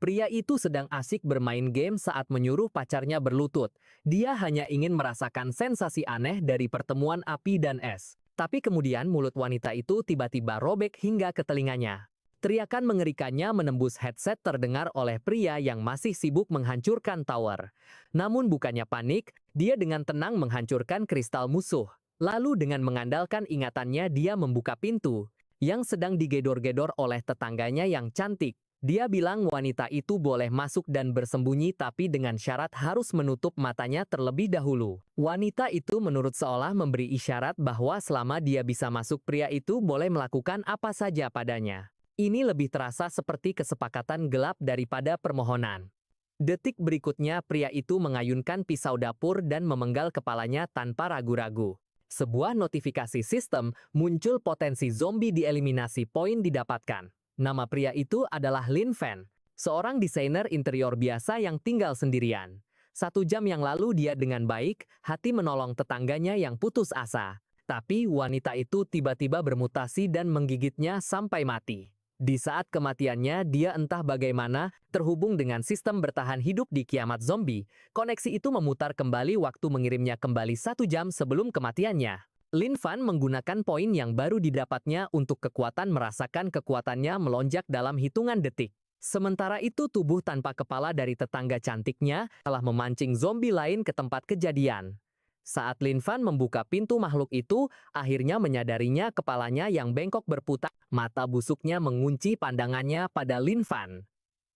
Pria itu sedang asik bermain game saat menyuruh pacarnya berlutut. Dia hanya ingin merasakan sensasi aneh dari pertemuan api dan es. Tapi kemudian mulut wanita itu tiba-tiba robek hingga ke telinganya. Teriakan mengerikannya menembus headset terdengar oleh pria yang masih sibuk menghancurkan tower. Namun bukannya panik, dia dengan tenang menghancurkan kristal musuh. Lalu dengan mengandalkan ingatannya dia membuka pintu yang sedang digedor-gedor oleh tetangganya yang cantik. Dia bilang wanita itu boleh masuk dan bersembunyi tapi dengan syarat harus menutup matanya terlebih dahulu. Wanita itu menurut seolah memberi isyarat bahwa selama dia bisa masuk pria itu boleh melakukan apa saja padanya. Ini lebih terasa seperti kesepakatan gelap daripada permohonan. Detik berikutnya pria itu mengayunkan pisau dapur dan memenggal kepalanya tanpa ragu-ragu. Sebuah notifikasi sistem muncul potensi zombie dieliminasi poin didapatkan. Nama pria itu adalah Lin Fan, seorang desainer interior biasa yang tinggal sendirian. 1 jam yang lalu dia dengan baik hati menolong tetangganya yang putus asa. Tapi wanita itu tiba-tiba bermutasi dan menggigitnya sampai mati. Di saat kematiannya, dia entah bagaimana terhubung dengan sistem bertahan hidup di kiamat zombie. Koneksi itu memutar kembali waktu mengirimnya kembali 1 jam sebelum kematiannya. Lin Fan menggunakan poin yang baru didapatnya untuk kekuatan merasakan kekuatannya melonjak dalam hitungan detik. Sementara itu tubuh tanpa kepala dari tetangga cantiknya telah memancing zombie lain ke tempat kejadian. Saat Lin Fan membuka pintu makhluk itu, akhirnya menyadarinya kepalanya yang bengkok berputar. Mata busuknya mengunci pandangannya pada Lin Fan.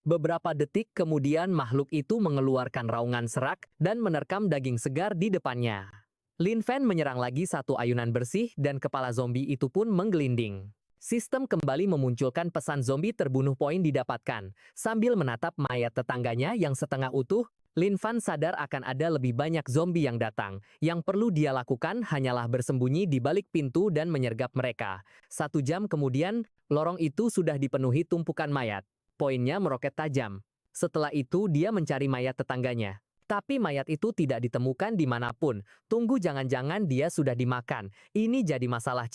Beberapa detik kemudian makhluk itu mengeluarkan raungan serak dan menerkam daging segar di depannya. Lin Fan menyerang lagi 1 ayunan bersih dan kepala zombie itu pun menggelinding. Sistem kembali memunculkan pesan zombie terbunuh poin didapatkan. Sambil menatap mayat tetangganya yang setengah utuh, Lin Fan sadar akan ada lebih banyak zombie yang datang. Yang perlu dia lakukan hanyalah bersembunyi di balik pintu dan menyergap mereka. 1 jam kemudian, lorong itu sudah dipenuhi tumpukan mayat. Poinnya meroket tajam. Setelah itu dia mencari mayat tetangganya. Tapi mayat itu tidak ditemukan dimanapun. Tunggu, jangan-jangan dia sudah dimakan. Ini jadi masalah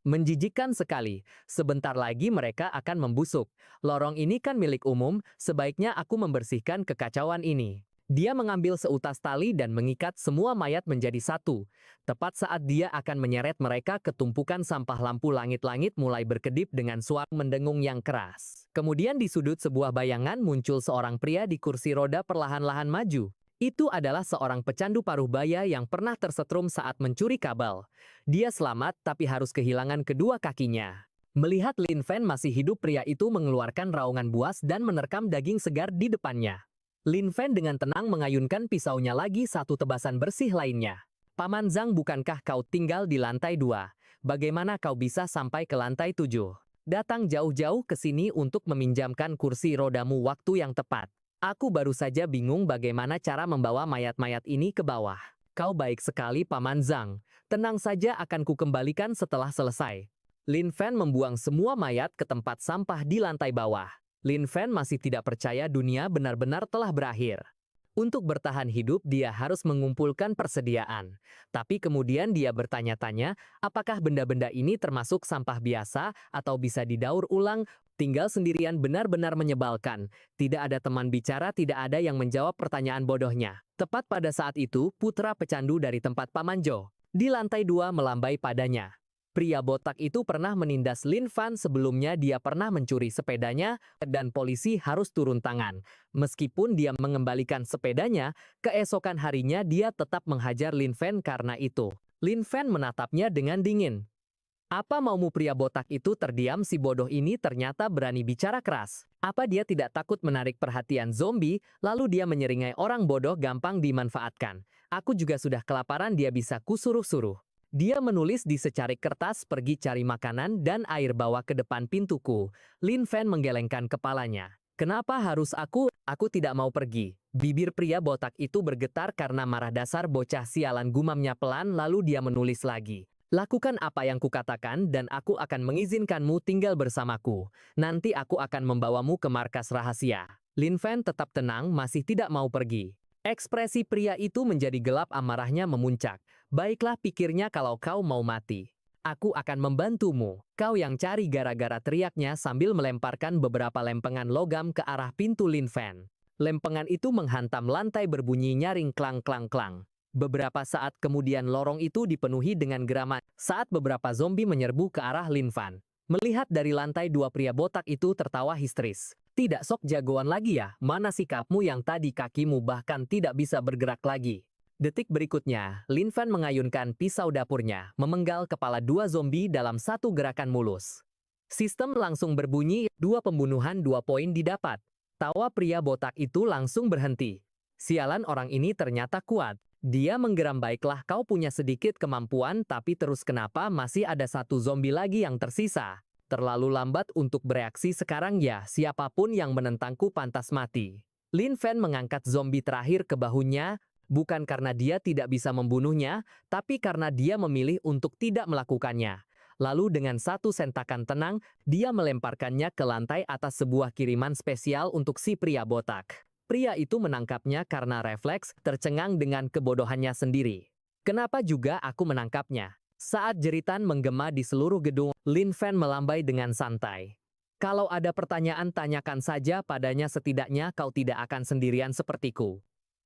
menjijikkan sekali. Sebentar lagi mereka akan membusuk. Lorong ini kan milik umum, sebaiknya aku membersihkan kekacauan ini. Dia mengambil seutas tali dan mengikat semua mayat menjadi satu. Tepat saat dia akan menyeret mereka ke tumpukan sampah, lampu langit-langit mulai berkedip dengan suara mendengung yang keras. Kemudian di sudut sebuah bayangan muncul seorang pria di kursi roda perlahan-lahan maju. Itu adalah seorang pecandu paruh baya yang pernah tersetrum saat mencuri kabel. Dia selamat tapi harus kehilangan kedua kakinya. Melihat Lin Fan masih hidup, pria itu mengeluarkan raungan buas dan menerkam daging segar di depannya. Lin Fan dengan tenang mengayunkan pisaunya lagi 1 tebasan bersih lainnya. Paman Zhang, bukankah kau tinggal di lantai 2? Bagaimana kau bisa sampai ke lantai 7? Datang jauh-jauh ke sini untuk meminjamkan kursi rodamu waktu yang tepat. Aku baru saja bingung bagaimana cara membawa mayat-mayat ini ke bawah. Kau baik sekali, Paman Zhang. Tenang saja, akan kukembalikan setelah selesai. Lin Fan membuang semua mayat ke tempat sampah di lantai bawah. Lin Fan masih tidak percaya dunia benar-benar telah berakhir. Untuk bertahan hidup dia harus mengumpulkan persediaan. Tapi kemudian dia bertanya-tanya, apakah benda-benda ini termasuk sampah biasa atau bisa didaur ulang? Tinggal sendirian benar-benar menyebalkan. Tidak ada teman bicara, tidak ada yang menjawab pertanyaan bodohnya. Tepat pada saat itu, putra pecandu dari tempat Paman Zhou di lantai 2 melambai padanya. Pria botak itu pernah menindas Lin Fan sebelumnya. Dia pernah mencuri sepedanya dan polisi harus turun tangan. Meskipun dia mengembalikan sepedanya, keesokan harinya dia tetap menghajar Lin Fan karena itu. Lin Fan menatapnya dengan dingin. Apa maumu? Pria botak itu terdiam. Si bodoh ini ternyata berani bicara keras. Apa dia tidak takut menarik perhatian zombie? Lalu dia menyeringai, orang bodoh gampang dimanfaatkan. Aku juga sudah kelaparan, dia bisa kusuruh-suruh. Dia menulis di secarik kertas, pergi cari makanan dan air, bawa ke depan pintuku. Lin Fan menggelengkan kepalanya. Kenapa harus aku? Aku tidak mau pergi. Bibir pria botak itu bergetar karena marah. Dasar bocah sialan, gumamnya pelan, lalu dia menulis lagi. Lakukan apa yang kukatakan dan aku akan mengizinkanmu tinggal bersamaku. Nanti aku akan membawamu ke markas rahasia. Lin Fan tetap tenang, masih tidak mau pergi. Ekspresi pria itu menjadi gelap, amarahnya memuncak. Baiklah, pikirnya, kalau kau mau mati. Aku akan membantumu. Kau yang cari gara-gara, teriaknya sambil melemparkan beberapa lempengan logam ke arah pintu Lin Fan. Lempengan itu menghantam lantai berbunyi nyaring klang-klang-klang. Beberapa saat kemudian lorong itu dipenuhi dengan geraman saat beberapa zombie menyerbu ke arah Lin Fan. Melihat dari lantai, dua pria botak itu tertawa histeris. Tidak sok jagoan lagi ya? Mana sikapmu yang tadi kakimu bahkan tidak bisa bergerak lagi? Detik berikutnya, Lin Fan mengayunkan pisau dapurnya, memenggal kepala dua zombie dalam satu gerakan mulus. Sistem langsung berbunyi, 2 pembunuhan 2 poin didapat. Tawa pria botak itu langsung berhenti. Sialan, orang ini ternyata kuat. Dia menggeram, baiklah kau punya sedikit kemampuan, tapi terus kenapa masih ada satu zombie lagi yang tersisa? Terlalu lambat untuk bereaksi sekarang ya, siapapun yang menentangku pantas mati. Lin Fan mengangkat zombie terakhir ke bahunya, bukan karena dia tidak bisa membunuhnya, tapi karena dia memilih untuk tidak melakukannya. Lalu dengan satu sentakan tenang, dia melemparkannya ke lantai atas sebuah kiriman spesial untuk si pria botak. Pria itu menangkapnya karena refleks, tercengang dengan kebodohannya sendiri. Kenapa juga aku menangkapnya? Saat jeritan menggema di seluruh gedung, Lin Fan melambai dengan santai. Kalau ada pertanyaan, tanyakan saja padanya, setidaknya kau tidak akan sendirian sepertiku.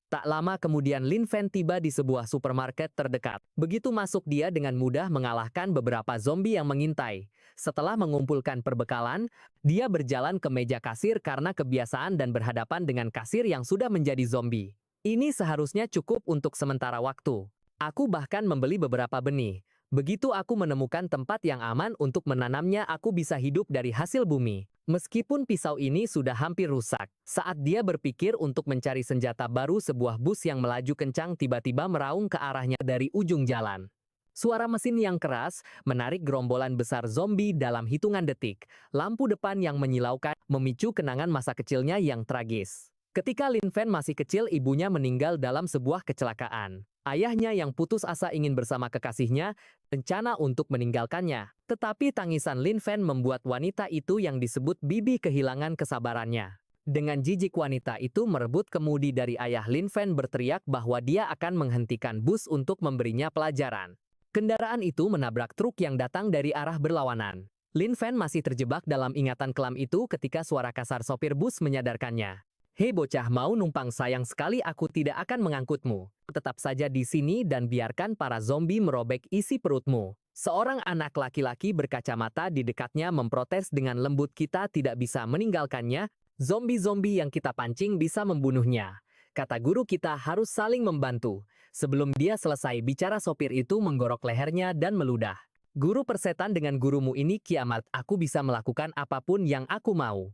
Tak lama kemudian Lin Fan tiba di sebuah supermarket terdekat. Begitu masuk, dia dengan mudah mengalahkan beberapa zombie yang mengintai. Setelah mengumpulkan perbekalan, dia berjalan ke meja kasir karena kebiasaan dan berhadapan dengan kasir yang sudah menjadi zombie. Ini seharusnya cukup untuk sementara waktu. Aku bahkan membeli beberapa benih. Begitu aku menemukan tempat yang aman untuk menanamnya, aku bisa hidup dari hasil bumi. Meskipun pisau ini sudah hampir rusak, saat dia berpikir untuk mencari senjata baru, sebuah bus yang melaju kencang tiba-tiba meraung ke arahnya dari ujung jalan. Suara mesin yang keras menarik gerombolan besar zombie dalam hitungan detik. Lampu depan yang menyilaukan memicu kenangan masa kecilnya yang tragis. Ketika Lin Fan masih kecil, ibunya meninggal dalam sebuah kecelakaan. Ayahnya yang putus asa ingin bersama kekasihnya, rencana untuk meninggalkannya. Tetapi tangisan Lin Fan membuat wanita itu yang disebut Bibi kehilangan kesabarannya. Dengan jijik, wanita itu merebut kemudi dari ayah. Lin Fan berteriak bahwa dia akan menghentikan bus untuk memberinya pelajaran. Kendaraan itu menabrak truk yang datang dari arah berlawanan. Lin Fan masih terjebak dalam ingatan kelam itu ketika suara kasar sopir bus menyadarkannya. Hei bocah, mau numpang? Sayang sekali aku tidak akan mengangkutmu. Tetap saja di sini dan biarkan para zombie merobek isi perutmu. Seorang anak laki-laki berkacamata di dekatnya memprotes dengan lembut, kita tidak bisa meninggalkannya. Zombie-zombie yang kita pancing bisa membunuhnya. Kata guru kita harus saling membantu. Sebelum dia selesai bicara, sopir itu menggorok lehernya dan meludah. Guru persetan, dengan gurumu ini kiamat, aku bisa melakukan apapun yang aku mau.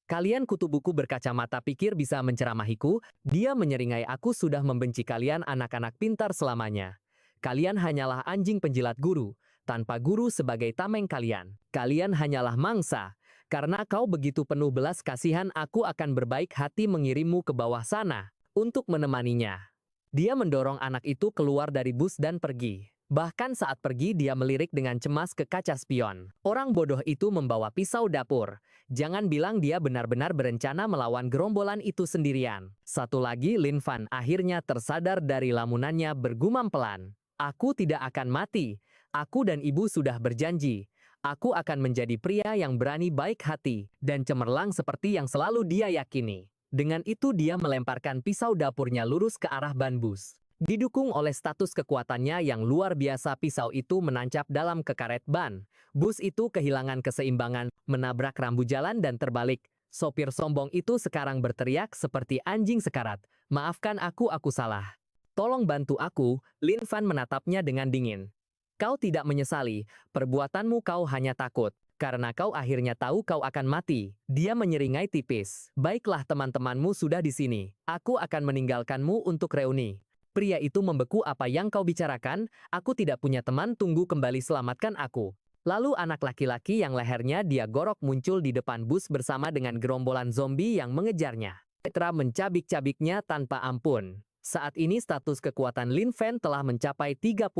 Kalian kutu buku berkacamata pikir bisa menceramahiku? Dia menyeringai, aku sudah membenci kalian anak-anak pintar selamanya. Kalian hanyalah anjing penjilat guru, tanpa guru sebagai tameng kalian. Kalian hanyalah mangsa. Karena kau begitu penuh belas kasihan, aku akan berbaik hati mengirimmu ke bawah sana untuk menemaninya. Dia mendorong anak itu keluar dari bus dan pergi. Bahkan saat pergi, dia melirik dengan cemas ke kaca spion. Orang bodoh itu membawa pisau dapur. Jangan bilang dia benar-benar berencana melawan gerombolan itu sendirian. Satu lagi, Lin Fan akhirnya tersadar dari lamunannya, bergumam pelan. Aku tidak akan mati. Aku dan ibu sudah berjanji. Aku akan menjadi pria yang berani, baik hati, dan cemerlang seperti yang selalu dia yakini. Dengan itu dia melemparkan pisau dapurnya lurus ke arah ban bus. Didukung oleh status kekuatannya yang luar biasa, pisau itu menancap dalam kekaret ban. Bus itu kehilangan keseimbangan, menabrak rambu jalan dan terbalik. Sopir sombong itu sekarang berteriak seperti anjing sekarat. Maafkan aku salah. Tolong bantu aku. Lin Fan menatapnya dengan dingin. Kau tidak menyesali perbuatanmu, kau hanya takut. Karena kau akhirnya tahu kau akan mati. Dia menyeringai tipis. Baiklah, teman-temanmu sudah di sini. Aku akan meninggalkanmu untuk reuni. Pria itu membeku, apa yang kau bicarakan? Aku tidak punya teman, tunggu, kembali selamatkan aku. Lalu anak laki-laki yang lehernya dia gorok muncul di depan bus bersama dengan gerombolan zombie yang mengejarnya. Petra mencabik-cabiknya tanpa ampun. Saat ini status kekuatan Lin Fan telah mencapai 35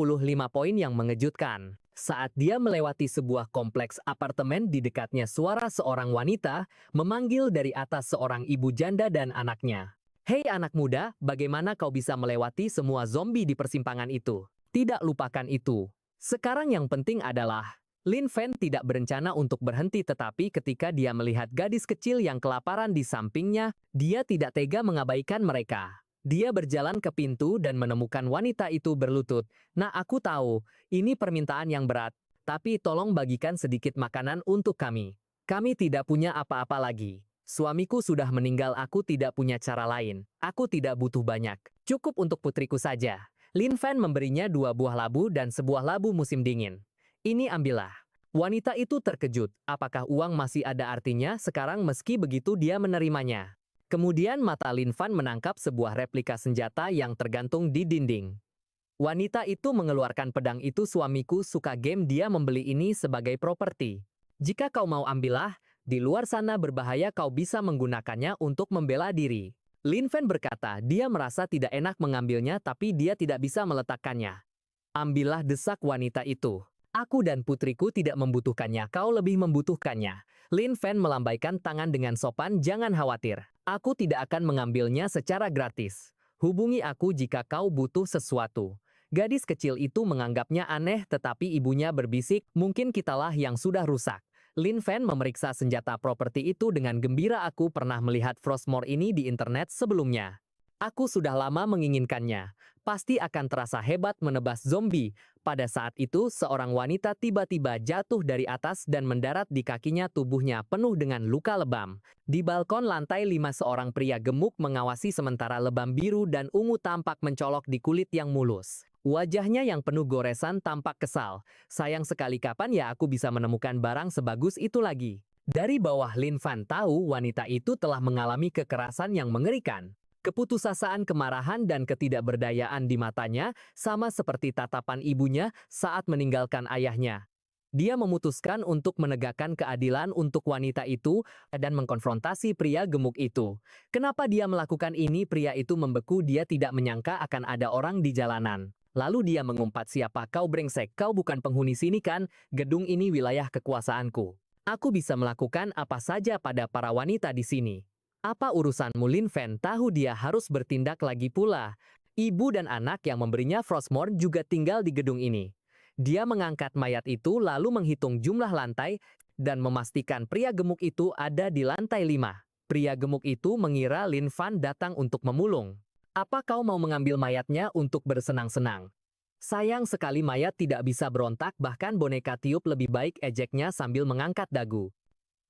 poin yang mengejutkan. Saat dia melewati sebuah kompleks apartemen, di dekatnya suara seorang wanita memanggil dari atas, seorang ibu janda dan anaknya. Hei anak muda, bagaimana kau bisa melewati semua zombie di persimpangan itu? Tidak, lupakan itu. Sekarang yang penting adalah, Lin Fan tidak berencana untuk berhenti tetapi ketika dia melihat gadis kecil yang kelaparan di sampingnya, dia tidak tega mengabaikan mereka. Dia berjalan ke pintu dan menemukan wanita itu berlutut. Nah, aku tahu, ini permintaan yang berat, tapi tolong bagikan sedikit makanan untuk kami. Kami tidak punya apa-apa lagi. Suamiku sudah meninggal, aku tidak punya cara lain. Aku tidak butuh banyak. Cukup untuk putriku saja. Lin Fan memberinya 2 buah labu dan sebuah labu musim dingin. Ini ambillah. Wanita itu terkejut. Apakah uang masih ada artinya sekarang meski begitu dia menerimanya? Kemudian mata Lin Fan menangkap sebuah replika senjata yang tergantung di dinding. Wanita itu mengeluarkan pedang itu. Suamiku suka game, dia membeli ini sebagai properti. Jika kau mau ambillah, di luar sana berbahaya, kau bisa menggunakannya untuk membela diri. Lin Fan berkata dia merasa tidak enak mengambilnya tapi dia tidak bisa meletakkannya. Ambillah, desak wanita itu. Aku dan putriku tidak membutuhkannya, kau lebih membutuhkannya. Lin Fan melambaikan tangan dengan sopan, jangan khawatir. Aku tidak akan mengambilnya secara gratis. Hubungi aku jika kau butuh sesuatu. Gadis kecil itu menganggapnya aneh tetapi ibunya berbisik, mungkin kitalah yang sudah rusak. Lin Fan memeriksa senjata properti itu dengan gembira. Aku pernah melihat Frostmore ini di internet sebelumnya. Aku sudah lama menginginkannya. Pasti akan terasa hebat menebas zombie. Pada saat itu, seorang wanita tiba-tiba jatuh dari atas dan mendarat di kakinya, tubuhnya penuh dengan luka lebam. Di balkon lantai 5 seorang pria gemuk mengawasi sementara lebam biru dan ungu tampak mencolok di kulit yang mulus. Wajahnya yang penuh goresan tampak kesal. Sayang sekali, kapan ya aku bisa menemukan barang sebagus itu lagi? Dari bawah Lin Fan tahu wanita itu telah mengalami kekerasan yang mengerikan. Keputusasaan, kemarahan, dan ketidakberdayaan di matanya sama seperti tatapan ibunya saat meninggalkan ayahnya. Dia memutuskan untuk menegakkan keadilan untuk wanita itu dan mengkonfrontasi pria gemuk itu. Kenapa dia melakukan ini? Pria itu membeku, dia tidak menyangka akan ada orang di jalanan. Lalu dia mengumpat, siapa kau brengsek? Kau bukan penghuni sini kan? Gedung ini wilayah kekuasaanku. Aku bisa melakukan apa saja pada para wanita di sini. Apa urusanmu? Lin Fan tahu dia harus bertindak lagi pula. Ibu dan anak yang memberinya Frostmore juga tinggal di gedung ini. Dia mengangkat mayat itu lalu menghitung jumlah lantai dan memastikan pria gemuk itu ada di lantai 5. Pria gemuk itu mengira Lin Fan datang untuk memulung. Apa kau mau mengambil mayatnya untuk bersenang-senang? Sayang sekali, mayat tidak bisa berontak, bahkan boneka tiup lebih baik, ejeknya sambil mengangkat dagu.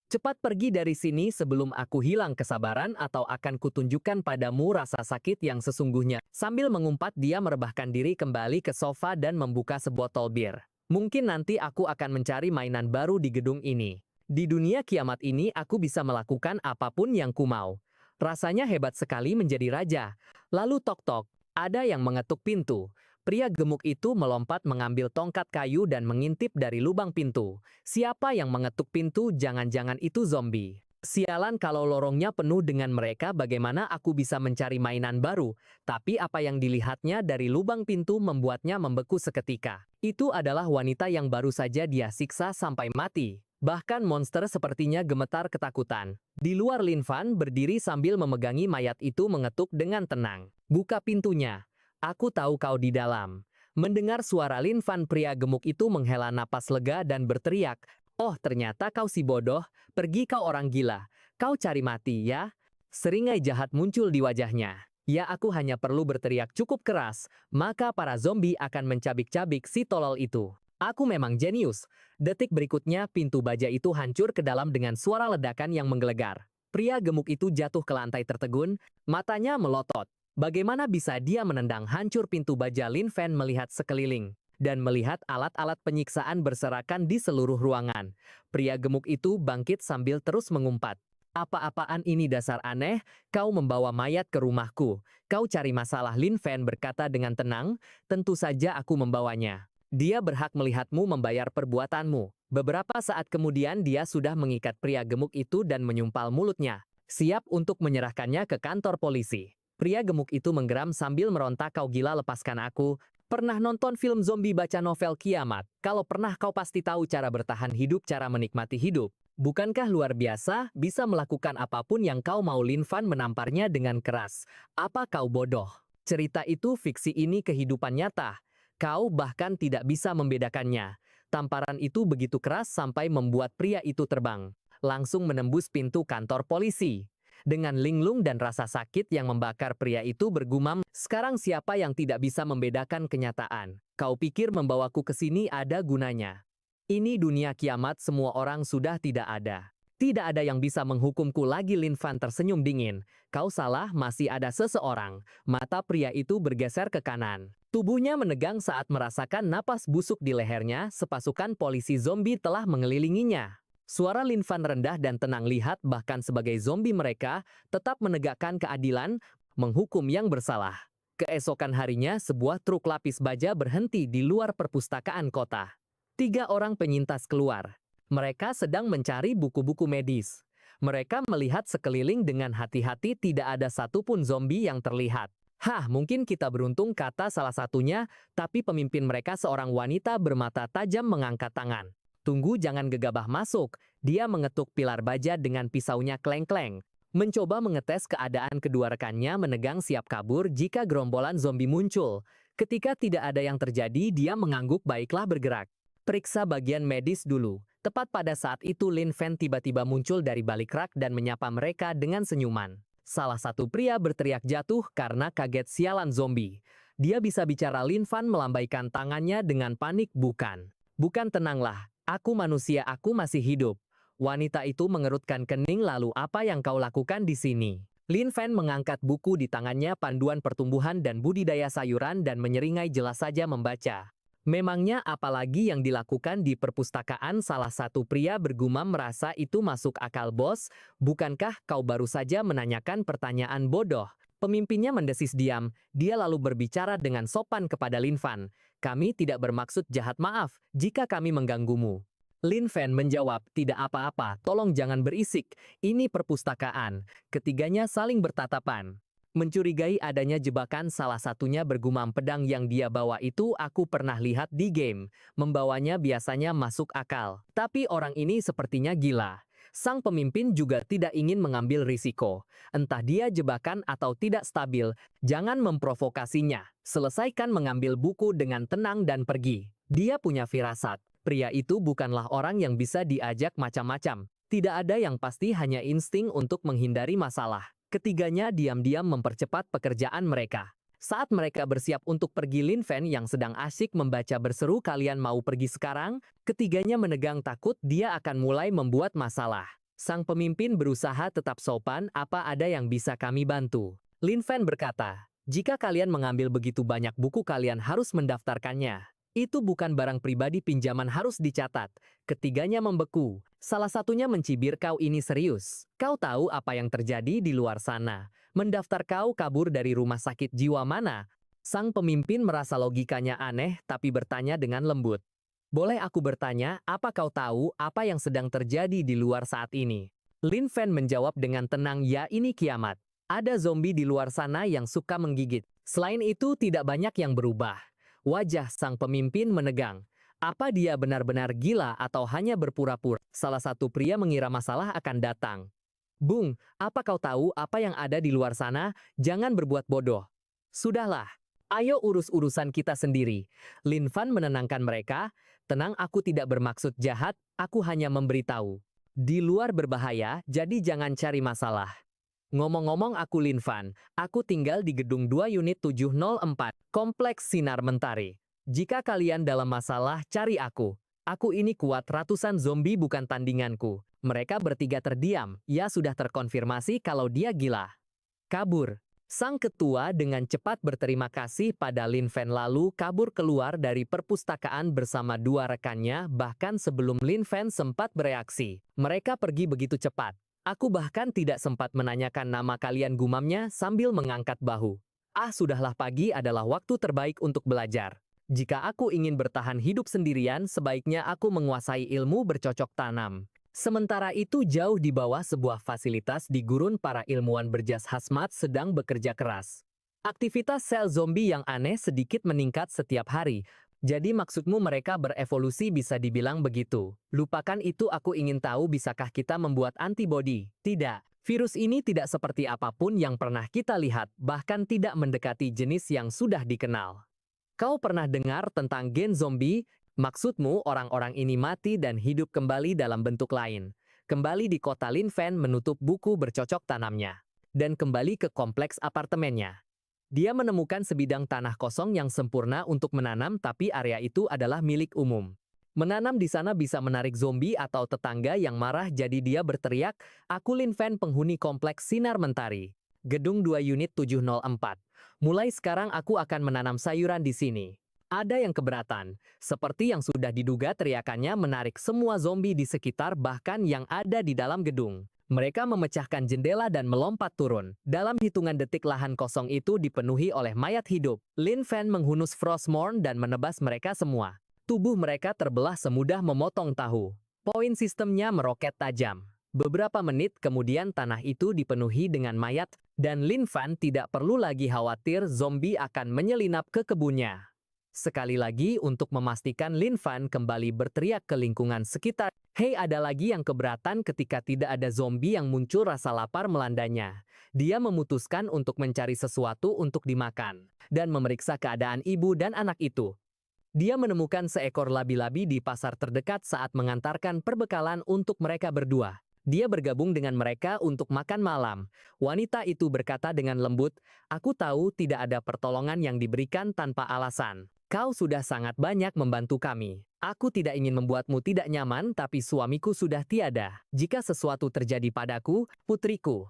Cepat pergi dari sini sebelum aku hilang kesabaran atau akan kutunjukkan padamu rasa sakit yang sesungguhnya. Sambil mengumpat dia merebahkan diri kembali ke sofa dan membuka sebotol bir. Mungkin nanti aku akan mencari mainan baru di gedung ini. Di dunia kiamat ini aku bisa melakukan apapun yang ku mau. Rasanya hebat sekali menjadi raja. Lalu tok-tok, ada yang mengetuk pintu. Pria gemuk itu melompat mengambil tongkat kayu dan mengintip dari lubang pintu. Siapa yang mengetuk pintu? Jangan-jangan itu zombie. Sialan, kalau lorongnya penuh dengan mereka, bagaimana aku bisa mencari mainan baru? Tapi apa yang dilihatnya dari lubang pintu membuatnya membeku seketika. Itu adalah wanita yang baru saja dia siksa sampai mati. Bahkan monster sepertinya gemetar ketakutan. Di luar, Lin Fan berdiri sambil memegangi mayat itu, mengetuk dengan tenang. Buka pintunya. Aku tahu kau di dalam. Mendengar suara Lin Fan, pria gemuk itu menghela napas lega dan berteriak, oh ternyata kau si bodoh, pergi kau orang gila. Kau cari mati ya? Seringai jahat muncul di wajahnya. Ya, aku hanya perlu berteriak cukup keras, maka para zombie akan mencabik-cabik si tolol itu. Aku memang jenius. Detik berikutnya pintu baja itu hancur ke dalam dengan suara ledakan yang menggelegar. Pria gemuk itu jatuh ke lantai tertegun, matanya melotot. Bagaimana bisa dia menendang hancur pintu baja? Lin Fan melihat sekeliling dan melihat alat-alat penyiksaan berserakan di seluruh ruangan. Pria gemuk itu bangkit sambil terus mengumpat. Apa-apaan ini, dasar aneh, kau membawa mayat ke rumahku. Kau cari masalah? Lin Fan berkata dengan tenang, tentu saja aku membawanya. Dia berhak melihatmu membayar perbuatanmu. Beberapa saat kemudian dia sudah mengikat pria gemuk itu dan menyumpal mulutnya, siap untuk menyerahkannya ke kantor polisi. Pria gemuk itu menggeram sambil meronta, kau gila, lepaskan aku. Pernah nonton film zombie, baca novel kiamat? Kalau pernah, kau pasti tahu cara bertahan hidup, cara menikmati hidup. Bukankah luar biasa, bisa melakukan apapun yang kau mau? Lin Fan menamparnya dengan keras. Apa kau bodoh? Cerita itu fiksi, ini kehidupan nyata. Kau bahkan tidak bisa membedakannya. Tamparan itu begitu keras sampai membuat pria itu terbang, langsung menembus pintu kantor polisi. Dengan linglung dan rasa sakit yang membakar, pria itu bergumam, "Sekarang siapa yang tidak bisa membedakan kenyataan? Kau pikir membawaku ke sini ada gunanya? Ini dunia kiamat, semua orang sudah tidak ada. Tidak ada yang bisa menghukumku lagi." Lin Fan tersenyum dingin. "Kau salah, masih ada seseorang." Mata pria itu bergeser ke kanan. Tubuhnya menegang saat merasakan napas busuk di lehernya. Sepasukan polisi zombie telah mengelilinginya. Suara Lin Fan rendah dan tenang. "Lihat, bahkan sebagai zombie mereka tetap menegakkan keadilan, menghukum yang bersalah." Keesokan harinya, sebuah truk lapis baja berhenti di luar perpustakaan kota. 3 orang penyintas keluar. Mereka sedang mencari buku-buku medis. Mereka melihat sekeliling dengan hati-hati, tidak ada satupun zombie yang terlihat. "Hah, mungkin kita beruntung," kata salah satunya, tapi pemimpin mereka, seorang wanita bermata tajam, mengangkat tangan. "Tunggu, jangan gegabah masuk." Dia mengetuk pilar baja dengan pisaunya, kleng-kleng. Mencoba mengetes keadaan. Kedua rekannya menegang siap kabur jika gerombolan zombie muncul. Ketika tidak ada yang terjadi, dia mengangguk, "Baiklah, bergerak. Periksa bagian medis dulu." Tepat pada saat itu, Lin Fan tiba-tiba muncul dari balik rak dan menyapa mereka dengan senyuman. Salah satu pria berteriak jatuh karena kaget, "Sialan, zombie." Dia bisa bicara. Lin Fan melambaikan tangannya dengan panik. Bukan, tenanglah. Aku manusia, aku masih hidup." Wanita itu mengerutkan kening. "Lalu apa yang kau lakukan di sini?" Lin Fan mengangkat buku di tangannya, panduan pertumbuhan dan budidaya sayuran, dan menyeringai, "Jelas saja membaca." "Memangnya apalagi yang dilakukan di perpustakaan?" Salah satu pria bergumam, "Merasa itu masuk akal, bos? Bukankah kau baru saja menanyakan pertanyaan bodoh?" Pemimpinnya mendesis diam. Dia lalu berbicara dengan sopan kepada Lin Fan. "Kami tidak bermaksud jahat, maaf jika kami mengganggumu." Lin Fan menjawab, "Tidak apa-apa, tolong jangan berisik. Ini perpustakaan." Ketiganya saling bertatapan. Mencurigai adanya jebakan. Salah satunya bergumam, "Pedang yang dia bawa itu aku pernah lihat di game. Membawanya biasanya masuk akal. Tapi orang ini sepertinya gila." Sang pemimpin juga tidak ingin mengambil risiko. Entah dia jebakan atau tidak stabil, jangan memprovokasinya. Selesaikan mengambil buku dengan tenang dan pergi. Dia punya firasat. Pria itu bukanlah orang yang bisa diajak macam-macam. Tidak ada yang pasti, hanya insting untuk menghindari masalah. Ketiganya diam-diam mempercepat pekerjaan mereka. Saat mereka bersiap untuk pergi, Lin Fan yang sedang asyik membaca berseru, "Kalian mau pergi sekarang?" Ketiganya menegang, takut dia akan mulai membuat masalah. Sang pemimpin berusaha tetap sopan, "Apa ada yang bisa kami bantu?" Lin Fan berkata, "Jika kalian mengambil begitu banyak buku, kalian harus mendaftarkannya. Itu bukan barang pribadi, pinjaman harus dicatat." Ketiganya membeku. Salah satunya mencibir, "Kau ini serius? Kau tahu apa yang terjadi di luar sana? Mendaftar kau kabur dari rumah sakit jiwa mana?" Sang pemimpin merasa logikanya aneh, tapi bertanya dengan lembut, "Boleh aku bertanya, apa kau tahu apa yang sedang terjadi di luar saat ini?" Lin Fan menjawab dengan tenang, "Ya, ini kiamat. Ada zombie di luar sana yang suka menggigit. Selain itu, tidak banyak yang berubah." Wajah sang pemimpin menegang. Apa dia benar-benar gila atau hanya berpura-pura? Salah satu pria mengira masalah akan datang. "Bung, apa kau tahu apa yang ada di luar sana? Jangan berbuat bodoh." "Sudahlah, ayo urus urusan kita sendiri." Lin Fan menenangkan mereka, "Tenang, aku tidak bermaksud jahat, aku hanya memberitahu. Di luar berbahaya, jadi jangan cari masalah." "Ngomong-ngomong, aku Lin Fan. Aku tinggal di gedung 2 unit 704, Kompleks Sinar Mentari. Jika kalian dalam masalah, cari aku. Aku ini kuat, ratusan zombie bukan tandinganku." Mereka bertiga terdiam. Ya, sudah terkonfirmasi kalau dia gila. Kabur. Sang ketua dengan cepat berterima kasih pada Lin Fan lalu kabur keluar dari perpustakaan bersama 2 rekannya, bahkan sebelum Lin Fan sempat bereaksi. Mereka pergi begitu cepat. "Aku bahkan tidak sempat menanyakan nama kalian," gumamnya sambil mengangkat bahu. "Ah, sudahlah, pagi adalah waktu terbaik untuk belajar. Jika aku ingin bertahan hidup sendirian, sebaiknya aku menguasai ilmu bercocok tanam." Sementara itu, jauh di bawah sebuah fasilitas di gurun, para ilmuwan berjas hazmat sedang bekerja keras. Aktivitas sel zombie yang aneh sedikit meningkat setiap hari. "Jadi maksudmu mereka berevolusi, bisa dibilang begitu?" "Lupakan itu, aku ingin tahu bisakah kita membuat antibodi?" "Tidak. Virus ini tidak seperti apapun yang pernah kita lihat, bahkan tidak mendekati jenis yang sudah dikenal." Kau pernah dengar tentang gen zombie? Maksudmu orang-orang ini mati dan hidup kembali dalam bentuk lain. Kembali di kota Linfen menutup buku bercocok tanamnya. Dan kembali ke kompleks apartemennya. Dia menemukan sebidang tanah kosong yang sempurna untuk menanam, tapi area itu adalah milik umum. Menanam di sana bisa menarik zombie atau tetangga yang marah, jadi dia berteriak, "Aku Linfen, penghuni kompleks Sinar Mentari. Gedung 2 unit 704. Mulai sekarang aku akan menanam sayuran di sini." Ada yang keberatan. Seperti yang sudah diduga, teriakannya menarik semua zombie di sekitar, bahkan yang ada di dalam gedung. Mereka memecahkan jendela dan melompat turun. Dalam hitungan detik lahan kosong itu dipenuhi oleh mayat hidup. Linfen menghunus Frostmourne dan menebas mereka semua. Tubuh mereka terbelah semudah memotong tahu. Poin sistemnya meroket tajam. Beberapa menit kemudian tanah itu dipenuhi dengan mayat, dan Linfen tidak perlu lagi khawatir zombie akan menyelinap ke kebunnya. Sekali lagi untuk memastikan, Linfen kembali berteriak ke lingkungan sekitar. "Hei, ada lagi yang keberatan." Ketika tidak ada zombie yang muncul, rasa lapar melandanya. Dia memutuskan untuk mencari sesuatu untuk dimakan, dan memeriksa keadaan ibu dan anak itu. Dia menemukan seekor labi-labi di pasar terdekat saat mengantarkan perbekalan untuk mereka berdua. Dia bergabung dengan mereka untuk makan malam. Wanita itu berkata dengan lembut, "Aku tahu tidak ada pertolongan yang diberikan tanpa alasan. Kau sudah sangat banyak membantu kami. Aku tidak ingin membuatmu tidak nyaman, tapi suamiku sudah tiada. Jika sesuatu terjadi padaku, putriku."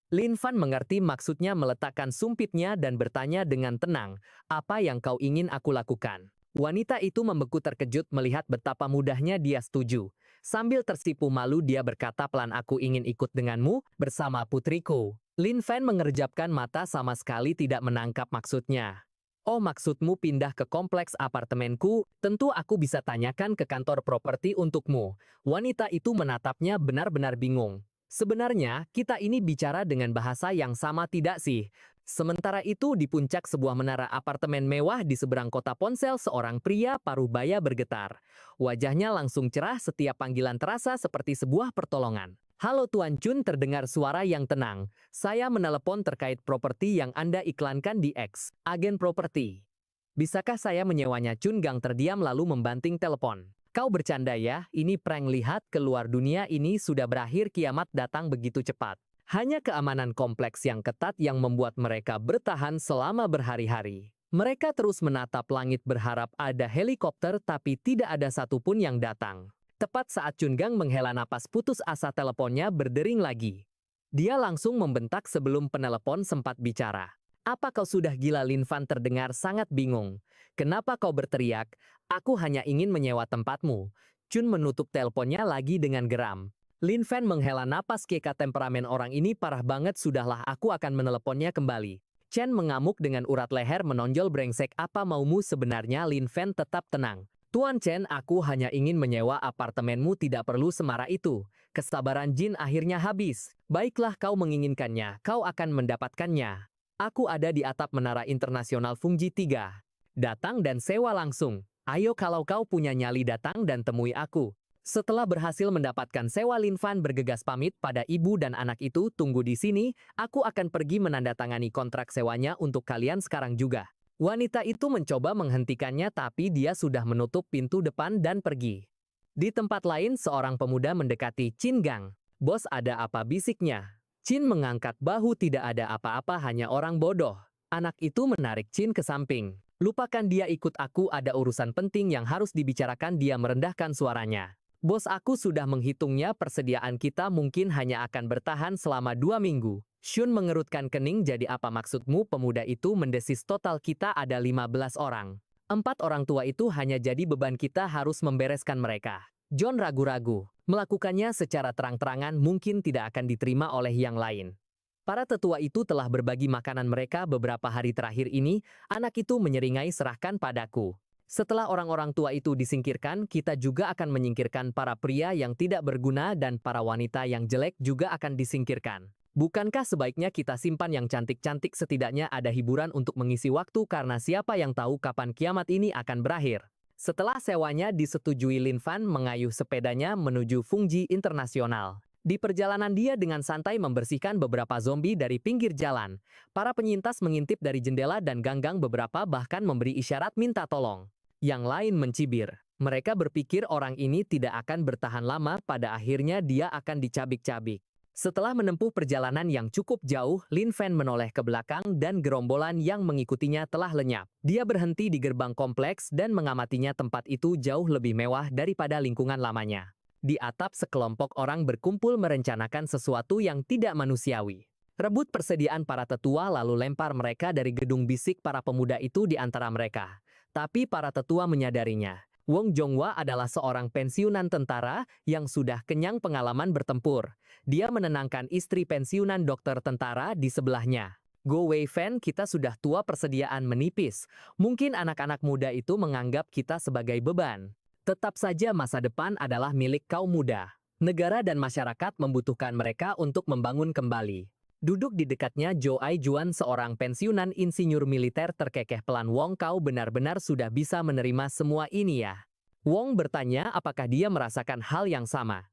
Linfen mengerti maksudnya, meletakkan sumpitnya dan bertanya dengan tenang, "Apa yang kau ingin aku lakukan?" Wanita itu membeku terkejut melihat betapa mudahnya dia setuju. Sambil tersipu malu dia berkata pelan, "Aku ingin ikut denganmu bersama putriku." Linfen mengerjapkan mata, sama sekali tidak menangkap maksudnya. "Oh, maksudmu pindah ke kompleks apartemenku? Tentu aku bisa tanyakan ke kantor properti untukmu." Wanita itu menatapnya benar-benar bingung. "Sebenarnya, kita ini bicara dengan bahasa yang sama tidak sih?" Sementara itu di puncak sebuah menara apartemen mewah di seberang kota ponsel, seorang pria paruh baya bergetar. Wajahnya langsung cerah, setiap panggilan terasa seperti sebuah pertolongan. "Halo Tuan Chun," terdengar suara yang tenang. "Saya menelepon terkait properti yang Anda iklankan di X, agen properti. Bisakah saya menyewanya?" Chun Gang terdiam lalu membanting telepon. "Kau bercanda ya? Ini prank. Lihat keluar, dunia ini sudah berakhir, kiamat datang begitu cepat." Hanya keamanan kompleks yang ketat yang membuat mereka bertahan selama berhari-hari. Mereka terus menatap langit berharap ada helikopter, tapi tidak ada satupun yang datang. Tepat saat Chun Gang menghela napas putus asa, teleponnya berdering lagi. Dia langsung membentak sebelum penelepon sempat bicara. "Apa kau sudah gila?" Linfen terdengar sangat bingung. "Kenapa kau berteriak? Aku hanya ingin menyewa tempatmu." Chun menutup teleponnya lagi dengan geram. Linfen menghela napas, "Keka, temperamen orang ini parah banget. Sudahlah, aku akan meneleponnya kembali." Chen mengamuk dengan urat leher menonjol, "Brengsek, apa maumu sebenarnya?" Linfen tetap tenang. "Tuan Chen, aku hanya ingin menyewa apartemenmu, tidak perlu semarah itu." Kesabaran Jin akhirnya habis. "Baiklah, kau menginginkannya, kau akan mendapatkannya. Aku ada di atap Menara Internasional Fungji 3. Datang dan sewa langsung. Ayo, kalau kau punya nyali, datang dan temui aku." Setelah berhasil mendapatkan sewa, Linfen bergegas pamit pada ibu dan anak itu, "Tunggu di sini, aku akan pergi menandatangani kontrak sewanya untuk kalian sekarang juga." Wanita itu mencoba menghentikannya, tapi dia sudah menutup pintu depan dan pergi. Di tempat lain, seorang pemuda mendekati Qin Gang. "Bos, ada apa?" bisiknya. Qin mengangkat bahu, "Tidak ada apa-apa, hanya orang bodoh." Anak itu menarik Qin ke samping. "Lupakan dia, ikut aku, ada urusan penting yang harus dibicarakan." Dia merendahkan suaranya. "Bos, aku sudah menghitungnya, persediaan kita mungkin hanya akan bertahan selama 2 minggu. Shun mengerutkan kening. "Jadi apa maksudmu?" Pemuda itu mendesis. "Total kita ada 15 orang. 4 orang tua itu hanya jadi beban, kita harus membereskan mereka." John ragu-ragu. Melakukannya secara terang-terangan mungkin tidak akan diterima oleh yang lain. Para tetua itu telah berbagi makanan mereka beberapa hari terakhir ini. Anak itu menyeringai, "Serahkan padaku. Setelah orang-orang tua itu disingkirkan, kita juga akan menyingkirkan para pria yang tidak berguna, dan para wanita yang jelek juga akan disingkirkan. Bukankah sebaiknya kita simpan yang cantik-cantik? Setidaknya ada hiburan untuk mengisi waktu, karena siapa yang tahu kapan kiamat ini akan berakhir." Setelah sewanya disetujui, Linfen mengayuh sepedanya menuju Fungji Internasional. Di perjalanan dia dengan santai membersihkan beberapa zombie dari pinggir jalan. Para penyintas mengintip dari jendela dan ganggang, beberapa bahkan memberi isyarat minta tolong. Yang lain mencibir. Mereka berpikir orang ini tidak akan bertahan lama, pada akhirnya dia akan dicabik-cabik. Setelah menempuh perjalanan yang cukup jauh, Lin Fan menoleh ke belakang dan gerombolan yang mengikutinya telah lenyap. Dia berhenti di gerbang kompleks dan mengamatinya. Tempat itu jauh lebih mewah daripada lingkungan lamanya. Di atap sekelompok orang berkumpul merencanakan sesuatu yang tidak manusiawi. Rebut persediaan para tetua lalu lempar mereka dari gedung, bisik para pemuda itu di antara mereka. Tapi para tetua menyadarinya. Wong Jonghwa adalah seorang pensiunan tentara yang sudah kenyang pengalaman bertempur. Dia menenangkan istri pensiunan dokter tentara di sebelahnya. Go Wei Fan, kita sudah tua, persediaan menipis. Mungkin anak-anak muda itu menganggap kita sebagai beban. Tetap saja masa depan adalah milik kaum muda. Negara dan masyarakat membutuhkan mereka untuk membangun kembali. Duduk di dekatnya Zhou Aijuan, seorang pensiunan insinyur militer terkekeh. Pelan, Wong, kau benar-benar sudah bisa menerima semua ini ya? Wong bertanya apakah dia merasakan hal yang sama.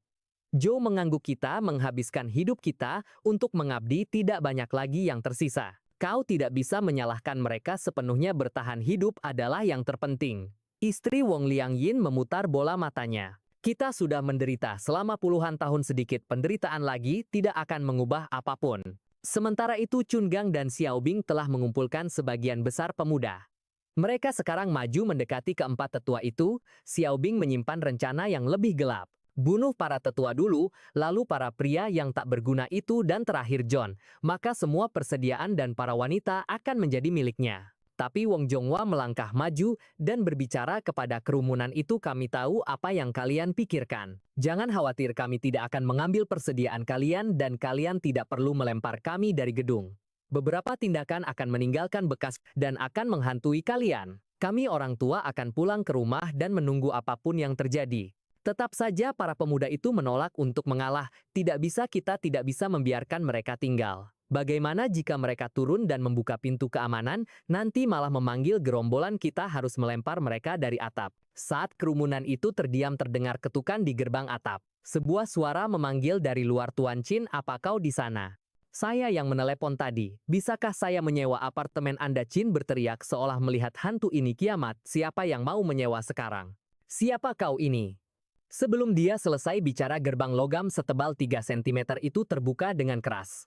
Zhou mengangguk, kita menghabiskan hidup kita untuk mengabdi, tidak banyak lagi yang tersisa. Kau tidak bisa menyalahkan mereka sepenuhnya, bertahan hidup adalah yang terpenting. Istri Wong Liang Yin memutar bola matanya. Kita sudah menderita selama puluhan tahun, sedikit penderitaan lagi tidak akan mengubah apapun. Sementara itu Chun Gang dan Xiao Bing telah mengumpulkan sebagian besar pemuda. Mereka sekarang maju mendekati keempat tetua itu. Xiao Bing menyimpan rencana yang lebih gelap. Bunuh para tetua dulu, lalu para pria yang tak berguna itu, dan terakhir John. Maka semua persediaan dan para wanita akan menjadi miliknya. Tapi Wong Jonghwa melangkah maju dan berbicara kepada kerumunan itu, kami tahu apa yang kalian pikirkan. Jangan khawatir, kami tidak akan mengambil persediaan kalian dan kalian tidak perlu melempar kami dari gedung. Beberapa tindakan akan meninggalkan bekas dan akan menghantui kalian. Kami orang tua akan pulang ke rumah dan menunggu apapun yang terjadi. Tetap saja para pemuda itu menolak untuk mengalah. Kita tidak bisa membiarkan mereka tinggal. Bagaimana jika mereka turun dan membuka pintu keamanan, nanti malah memanggil gerombolan, kita harus melempar mereka dari atap. Saat kerumunan itu terdiam, terdengar ketukan di gerbang atap. Sebuah suara memanggil dari luar, Tuan Chin, apa kau di sana? Saya yang menelepon tadi. Bisakah saya menyewa apartemen Anda? Chin berteriak seolah melihat hantu ini kiamat. Siapa yang mau menyewa sekarang? Siapa kau ini? Sebelum dia selesai bicara, gerbang logam setebal 3 cm itu terbuka dengan keras.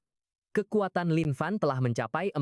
Kekuatan Lin Fan telah mencapai 40.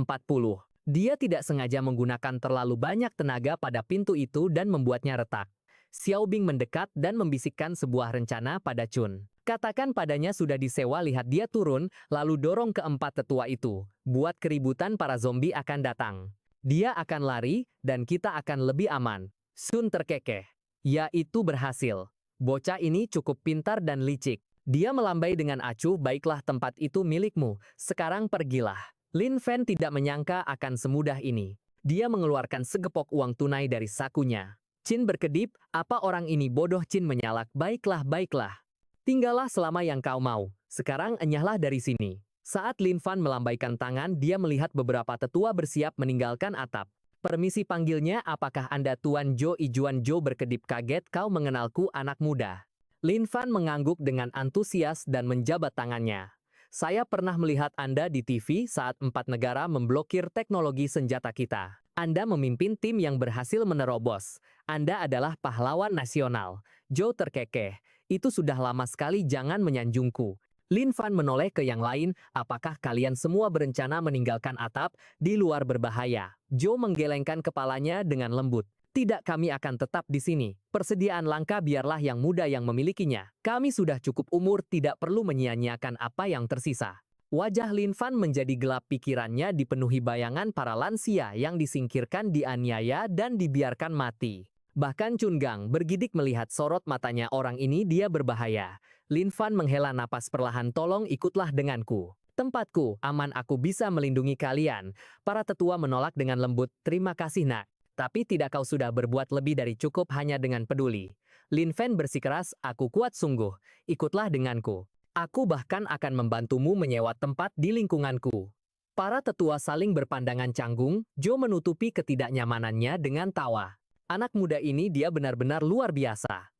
Dia tidak sengaja menggunakan terlalu banyak tenaga pada pintu itu dan membuatnya retak. Xiao Bing mendekat dan membisikkan sebuah rencana pada Chun. Katakan padanya sudah disewa, lihat dia turun, lalu dorong keempat tetua itu. Buat keributan, para zombie akan datang. Dia akan lari, dan kita akan lebih aman. Sun terkekeh. Ya, itu berhasil. Bocah ini cukup pintar dan licik. Dia melambai dengan acuh, baiklah, tempat itu milikmu, sekarang pergilah. Lin Fan tidak menyangka akan semudah ini. Dia mengeluarkan segepok uang tunai dari sakunya. Chin berkedip, apa orang ini bodoh? Chin menyalak, baiklah, baiklah. Tinggallah selama yang kau mau, sekarang enyahlah dari sini. Saat Lin Fan melambaikan tangan, dia melihat beberapa tetua bersiap meninggalkan atap. Permisi, panggilnya, apakah Anda Tuan Zhou? Ijuan Zhou berkedip kaget, kau mengenalku, anak muda. Lin Fan mengangguk dengan antusias dan menjabat tangannya. Saya pernah melihat Anda di TV saat 4 negara memblokir teknologi senjata kita. Anda memimpin tim yang berhasil menerobos. Anda adalah pahlawan nasional. Zhou terkekeh. Itu sudah lama sekali, jangan menyanjungku. Lin Fan menoleh ke yang lain, apakah kalian semua berencana meninggalkan atap? Di luar berbahaya. Zhou menggelengkan kepalanya dengan lembut. Tidak, kami akan tetap di sini. Persediaan langka biarlah yang muda yang memilikinya. Kami sudah cukup umur, tidak perlu menyia-nyiakan apa yang tersisa. Wajah Lin Fan menjadi gelap, pikirannya dipenuhi bayangan para lansia yang disingkirkan, dianiaya, dan dibiarkan mati. Bahkan Chun Gang bergidik melihat sorot matanya orang ini, dia berbahaya. Lin Fan menghela napas perlahan, tolong ikutlah denganku. Tempatku aman, aku bisa melindungi kalian. Para tetua menolak dengan lembut, terima kasih nak. Tapi tidak, kau sudah berbuat lebih dari cukup hanya dengan peduli. Lin Fan bersikeras, aku kuat sungguh. Ikutlah denganku. Aku bahkan akan membantumu menyewa tempat di lingkunganku. Para tetua saling berpandangan canggung. Zhou menutupi ketidaknyamanannya dengan tawa. Anak muda ini, dia benar-benar luar biasa.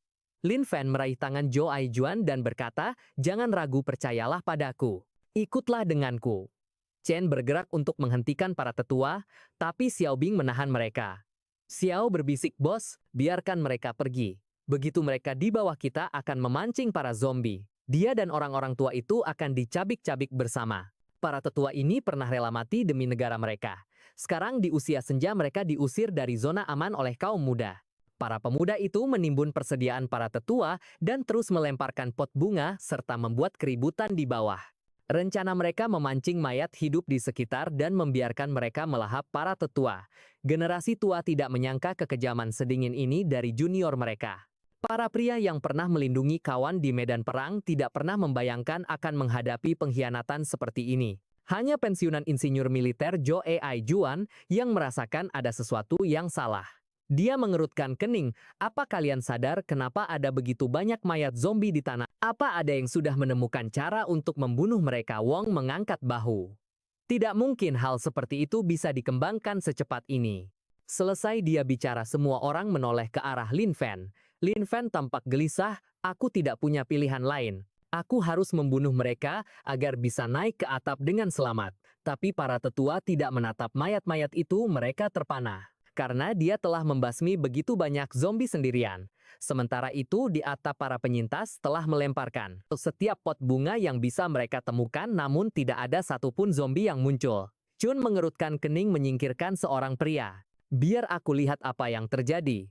Lin Fan meraih tangan Zhou Aijuan dan berkata, "Jangan ragu, percayalah padaku. Ikutlah denganku." Chen bergerak untuk menghentikan para tetua, tapi Xiao Bing menahan mereka. Xiao berbisik, "Bos, biarkan mereka pergi. Begitu mereka di bawah kita akan memancing para zombie. Dia dan orang-orang tua itu akan dicabik-cabik bersama." Para tetua ini pernah rela mati demi negara mereka. Sekarang di usia senja mereka diusir dari zona aman oleh kaum muda. Para pemuda itu menimbun persediaan para tetua dan terus melemparkan pot bunga serta membuat keributan di bawah. Rencana mereka memancing mayat hidup di sekitar dan membiarkan mereka melahap para tetua. Generasi tua tidak menyangka kekejaman sedingin ini dari junior mereka. Para pria yang pernah melindungi kawan di medan perang tidak pernah membayangkan akan menghadapi pengkhianatan seperti ini. Hanya pensiunan insinyur militer Zhou Aijuan yang merasakan ada sesuatu yang salah. Dia mengerutkan kening. "Apa kalian sadar kenapa ada begitu banyak mayat zombie di tanah? Apa ada yang sudah menemukan cara untuk membunuh mereka?" Wong mengangkat bahu. Tidak mungkin hal seperti itu bisa dikembangkan secepat ini. Selesai dia bicara, semua orang menoleh ke arah Lin Fan. Lin Fan tampak gelisah, "Aku tidak punya pilihan lain. Aku harus membunuh mereka agar bisa naik ke atap dengan selamat." Tapi para tetua tidak menatap mayat-mayat itu, mereka terpana. Karena dia telah membasmi begitu banyak zombie sendirian. Sementara itu di atap para penyintas telah melemparkan setiap pot bunga yang bisa mereka temukan, namun tidak ada satupun zombie yang muncul. Chun mengerutkan kening menyingkirkan seorang pria. "Biar aku lihat apa yang terjadi."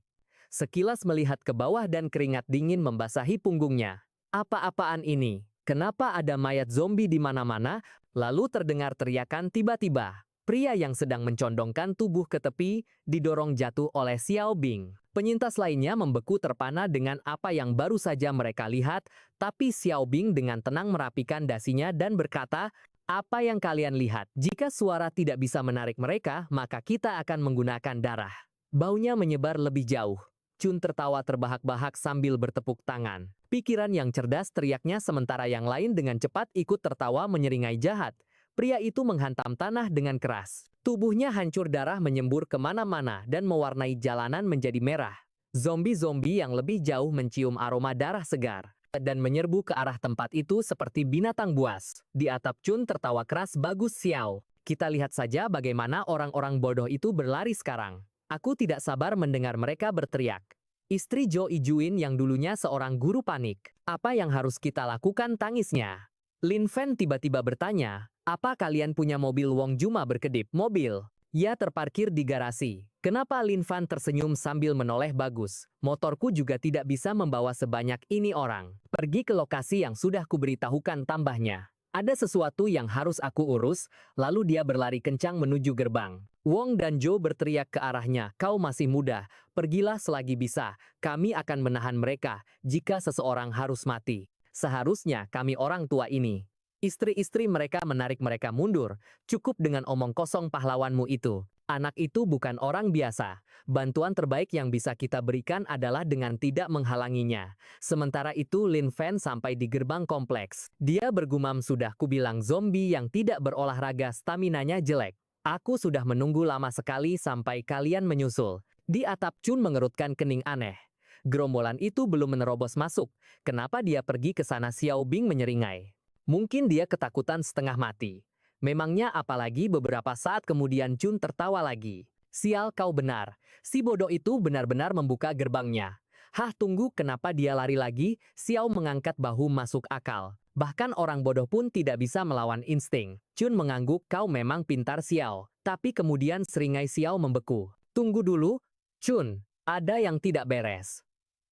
Sekilas melihat ke bawah dan keringat dingin membasahi punggungnya. "Apa-apaan ini? Kenapa ada mayat zombie di mana-mana?" Lalu terdengar teriakan tiba-tiba. Pria yang sedang mencondongkan tubuh ke tepi didorong jatuh oleh Xiao Bing. Penyintas lainnya membeku terpana dengan apa yang baru saja mereka lihat, tapi Xiao Bing dengan tenang merapikan dasinya dan berkata, "Apa yang kalian lihat? Jika suara tidak bisa menarik mereka, maka kita akan menggunakan darah." Baunya menyebar lebih jauh. Chun tertawa terbahak-bahak sambil bertepuk tangan. "Pikiran yang cerdas," teriaknya, sementara yang lain dengan cepat ikut tertawa menyeringai jahat. Pria itu menghantam tanah dengan keras. Tubuhnya hancur, darah menyembur kemana-mana dan mewarnai jalanan menjadi merah. Zombie-zombie yang lebih jauh mencium aroma darah segar dan menyerbu ke arah tempat itu seperti binatang buas. Di atap Chun tertawa keras, "Bagus Xiao. Kita lihat saja bagaimana orang-orang bodoh itu berlari sekarang. Aku tidak sabar mendengar mereka berteriak." Istri Zhou Ijuin yang dulunya seorang guru panik. "Apa yang harus kita lakukan?" tangisnya. Lin Fan tiba-tiba bertanya, "Apa kalian punya mobil?" Wong Juma berkedip, "Mobil? Ya, terparkir di garasi." Kenapa? Lin Fan tersenyum sambil menoleh, "Bagus. Motorku juga tidak bisa membawa sebanyak ini orang. Pergi ke lokasi yang sudah kuberitahukan," tambahnya. "Ada sesuatu yang harus aku urus." Lalu dia berlari kencang menuju gerbang. Wong dan Zhou berteriak ke arahnya, "Kau masih muda. Pergilah selagi bisa. Kami akan menahan mereka jika seseorang harus mati. Seharusnya kami orang tua ini." Istri-istri mereka menarik mereka mundur. "Cukup dengan omong kosong pahlawanmu itu. Anak itu bukan orang biasa. Bantuan terbaik yang bisa kita berikan adalah dengan tidak menghalanginya." Sementara itu Lin Fan sampai di gerbang kompleks. Dia bergumam, "Sudah kubilang zombie yang tidak berolahraga staminanya jelek. Aku sudah menunggu lama sekali sampai kalian menyusul." Di atap Chun mengerutkan kening aneh. Gerombolan itu belum menerobos masuk. Kenapa dia pergi ke sana? Xiao Bing menyeringai. Mungkin dia ketakutan setengah mati. Memangnya apalagi? Beberapa saat kemudian Chun tertawa lagi. "Sial, kau benar. Si bodoh itu benar-benar membuka gerbangnya." "Hah, tunggu, kenapa dia lari lagi?" Xiao mengangkat bahu, "Masuk akal. Bahkan orang bodoh pun tidak bisa melawan insting." Chun mengangguk, "Kau memang pintar Xiao." Tapi kemudian seringai Xiao membeku. "Tunggu dulu, Chun. Ada yang tidak beres."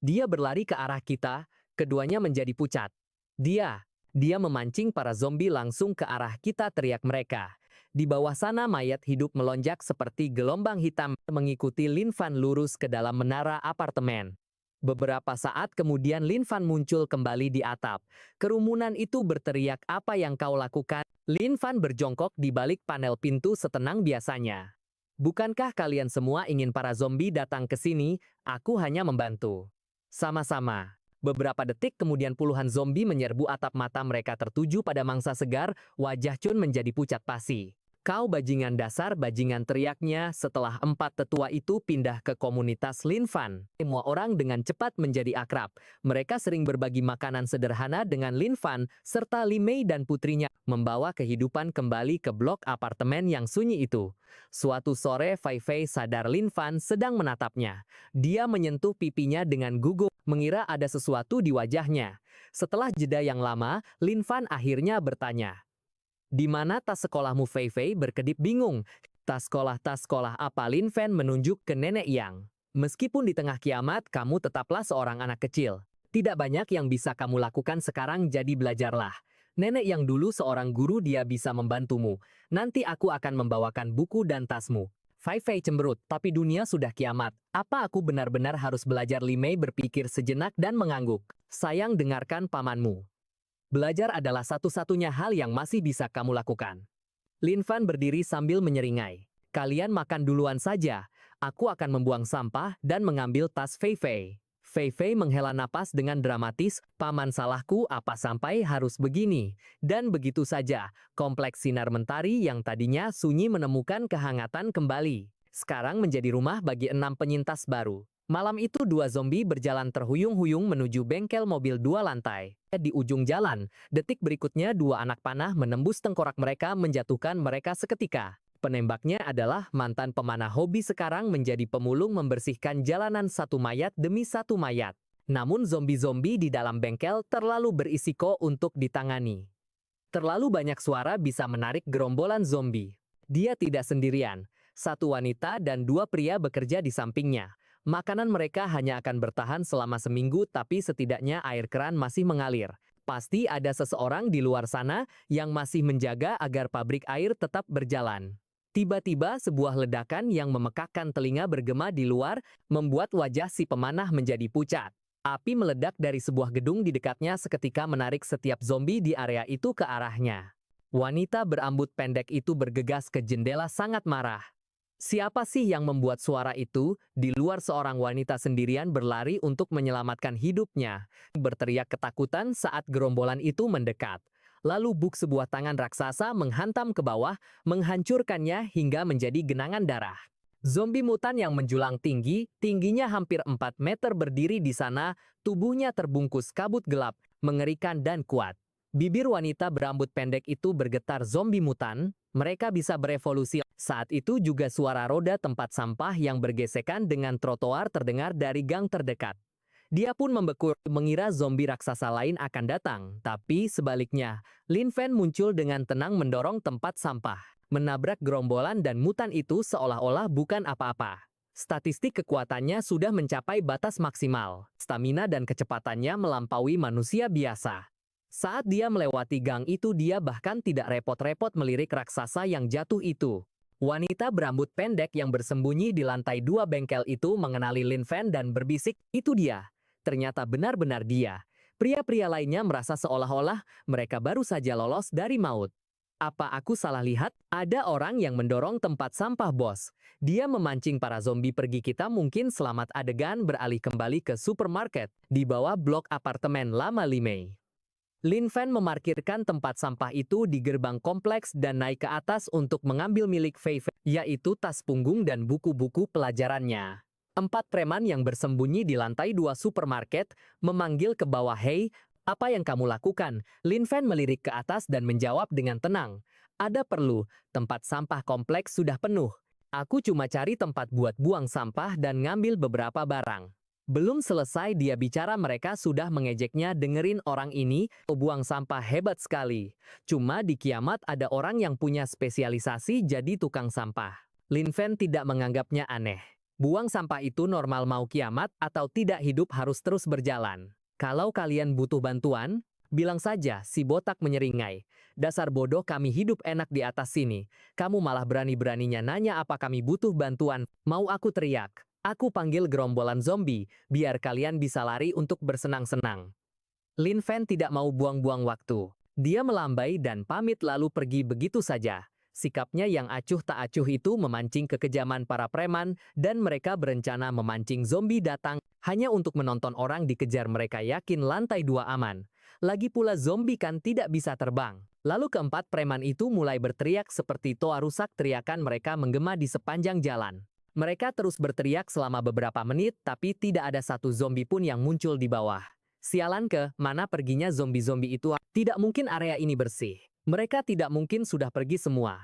Dia berlari ke arah kita, keduanya menjadi pucat. Dia memancing para zombie langsung ke arah kita," teriak mereka. Di bawah sana mayat hidup melonjak seperti gelombang hitam mengikuti Lin Fan lurus ke dalam menara apartemen. Beberapa saat kemudian Lin Fan muncul kembali di atap. Kerumunan itu berteriak, "Apa yang kau lakukan?" Lin Fan berjongkok di balik panel pintu setenang biasanya. "Bukankah kalian semua ingin para zombie datang ke sini? Aku hanya membantu." "Sama-sama." Beberapa detik kemudian puluhan zombie menyerbu atap, mata mereka tertuju pada mangsa segar, wajah Chun menjadi pucat pasi. Kau bajingan dasar bajingan, teriaknya setelah empat tetua itu pindah ke komunitas Lin Fan. Semua orang dengan cepat menjadi akrab. Mereka sering berbagi makanan sederhana dengan Lin Fan serta Li Mei dan putrinya, membawa kehidupan kembali ke blok apartemen yang sunyi itu. Suatu sore Fei Fei sadar Lin Fan sedang menatapnya. Dia menyentuh pipinya dengan gugup, mengira ada sesuatu di wajahnya. Setelah jeda yang lama, Lin Fan akhirnya bertanya, "Di mana tas sekolahmu?" Fei Fei berkedip bingung. Tas sekolah apa?" Lin Fan menunjuk ke nenek Yang. "Meskipun di tengah kiamat, kamu tetaplah seorang anak kecil. Tidak banyak yang bisa kamu lakukan sekarang, jadi belajarlah. Nenek Yang dulu seorang guru, dia bisa membantumu. Nanti aku akan membawakan buku dan tasmu." Fei Fei cemberut, "Tapi dunia sudah kiamat. Apa aku benar-benar harus belajar?" Li Mei berpikir sejenak dan mengangguk. "Sayang, dengarkan pamanmu. Belajar adalah satu-satunya hal yang masih bisa kamu lakukan." Lin Fan berdiri sambil menyeringai. "Kalian makan duluan saja. Aku akan membuang sampah dan mengambil tas Fei Fei." Fei Fei menghela napas dengan dramatis. "Paman, salahku apa sampai harus begini?" Dan begitu saja, kompleks sinar mentari yang tadinya sunyi menemukan kehangatan kembali. Sekarang menjadi rumah bagi 6 penyintas baru. Malam itu 2 zombie berjalan terhuyung-huyung menuju bengkel mobil 2 lantai. Di ujung jalan, detik berikutnya 2 anak panah menembus tengkorak mereka, menjatuhkan mereka seketika. Penembaknya adalah mantan pemanah hobi, sekarang menjadi pemulung membersihkan jalanan satu mayat demi satu mayat. Namun zombie-zombie di dalam bengkel terlalu berisiko untuk ditangani. Terlalu banyak suara bisa menarik gerombolan zombie. Dia tidak sendirian. 1 wanita dan 2 pria bekerja di sampingnya. Makanan mereka hanya akan bertahan selama seminggu, tapi setidaknya air keran masih mengalir. Pasti ada seseorang di luar sana yang masih menjaga agar pabrik air tetap berjalan. Tiba-tiba sebuah ledakan yang memekakkan telinga bergema di luar, membuat wajah si pemanah menjadi pucat. Api meledak dari sebuah gedung di dekatnya, seketika menarik setiap zombie di area itu ke arahnya. Wanita berambut pendek itu bergegas ke jendela sangat marah. Siapa sih yang membuat suara itu? Di luar seorang wanita sendirian berlari untuk menyelamatkan hidupnya, berteriak ketakutan saat gerombolan itu mendekat. Lalu sebuah tangan raksasa menghantam ke bawah, menghancurkannya hingga menjadi genangan darah. Zombie mutan yang menjulang tinggi, tingginya hampir 4 meter berdiri di sana, tubuhnya terbungkus kabut gelap, mengerikan dan kuat. Bibir wanita berambut pendek itu bergetar. Zombie mutan, mereka bisa berevolusi. Saat itu juga suara roda tempat sampah yang bergesekan dengan trotoar terdengar dari gang terdekat. Dia pun membeku, mengira zombie raksasa lain akan datang, tapi sebaliknya, Lin Fan muncul dengan tenang mendorong tempat sampah, menabrak gerombolan dan mutan itu seolah-olah bukan apa-apa. Statistik kekuatannya sudah mencapai batas maksimal, stamina dan kecepatannya melampaui manusia biasa. Saat dia melewati gang itu, dia bahkan tidak repot-repot melirik raksasa yang jatuh itu. Wanita berambut pendek yang bersembunyi di lantai 2 bengkel itu mengenali Lin Fan dan berbisik, "Itu dia." Ternyata benar-benar dia. Pria-pria lainnya merasa seolah-olah mereka baru saja lolos dari maut. "Apa aku salah lihat? Ada orang yang mendorong tempat sampah, bos. Dia memancing para zombie pergi. Kita mungkin selamat." Adegan beralih kembali ke supermarket di bawah blok apartemen lama Li Mei. Lin Fan memarkirkan tempat sampah itu di gerbang kompleks dan naik ke atas untuk mengambil milik Fei Fei, yaitu tas punggung dan buku-buku pelajarannya. 4 preman yang bersembunyi di lantai 2 supermarket memanggil ke bawah. "Hei, apa yang kamu lakukan?" Lin Fan melirik ke atas dan menjawab dengan tenang, "Ada perlu, tempat sampah kompleks sudah penuh. Aku cuma cari tempat buat buang sampah dan ngambil beberapa barang." Belum selesai dia bicara, mereka sudah mengejeknya. "Dengerin orang ini, buang sampah hebat sekali. Cuma di kiamat ada orang yang punya spesialisasi jadi tukang sampah." Lin Fan tidak menganggapnya aneh. Buang sampah itu normal, mau kiamat atau tidak, hidup harus terus berjalan. "Kalau kalian butuh bantuan, bilang saja." Si botak menyeringai. "Dasar bodoh, kami hidup enak di atas sini. Kamu malah berani-beraninya nanya apa kami butuh bantuan." "Mau aku teriak? Aku panggil gerombolan zombie, biar kalian bisa lari untuk bersenang-senang." Lin Fan tidak mau buang-buang waktu. Dia melambai dan pamit lalu pergi begitu saja. Sikapnya yang acuh tak acuh itu memancing kekejaman para preman, dan mereka berencana memancing zombie datang hanya untuk menonton orang dikejar. Mereka yakin lantai 2 aman. Lagi pula zombie kan tidak bisa terbang. Lalu keempat preman itu mulai berteriak seperti toa rusak, teriakan mereka menggema di sepanjang jalan. Mereka terus berteriak selama beberapa menit, tapi tidak ada satu zombie pun yang muncul di bawah. Sialan ke, mana perginya zombie-zombie itu? Tidak mungkin area ini bersih. Mereka tidak mungkin sudah pergi semua.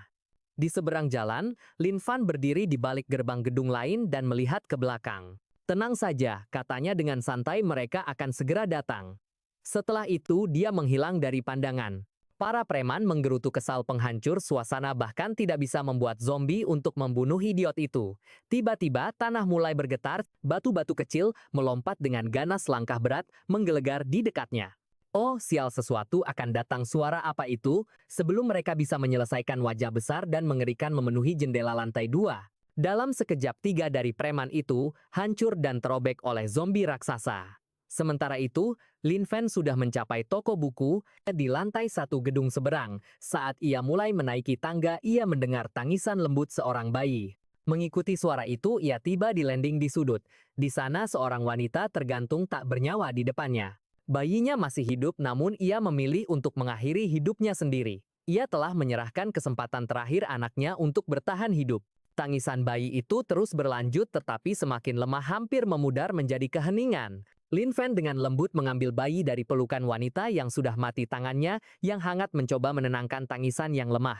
Di seberang jalan, Lin Fan berdiri di balik gerbang gedung lain dan melihat ke belakang. Tenang saja, katanya dengan santai, mereka akan segera datang. Setelah itu, dia menghilang dari pandangan. Para preman menggerutu kesal penghancur suasana, bahkan tidak bisa membuat zombie untuk membunuh idiot itu. Tiba-tiba tanah mulai bergetar, batu-batu kecil melompat dengan ganas, langkah berat menggelegar di dekatnya. Oh sial, sesuatu akan datang. Suara apa itu? Sebelum mereka bisa menyelesaikan, wajah besar dan mengerikan memenuhi jendela lantai 2. Dalam sekejap 3 dari preman itu hancur dan terobek oleh zombie raksasa. Sementara itu, Lin Fan sudah mencapai toko buku di lantai 1 gedung seberang. Saat ia mulai menaiki tangga, ia mendengar tangisan lembut seorang bayi. Mengikuti suara itu, ia tiba di landing di sudut. Di sana seorang wanita tergantung tak bernyawa di depannya. Bayinya masih hidup, namun ia memilih untuk mengakhiri hidupnya sendiri. Ia telah menyerahkan kesempatan terakhir anaknya untuk bertahan hidup. Tangisan bayi itu terus berlanjut, tetapi semakin lemah, hampir memudar menjadi keheningan. Lin Fan dengan lembut mengambil bayi dari pelukan wanita yang sudah mati, tangannya yang hangat mencoba menenangkan tangisan yang lemah.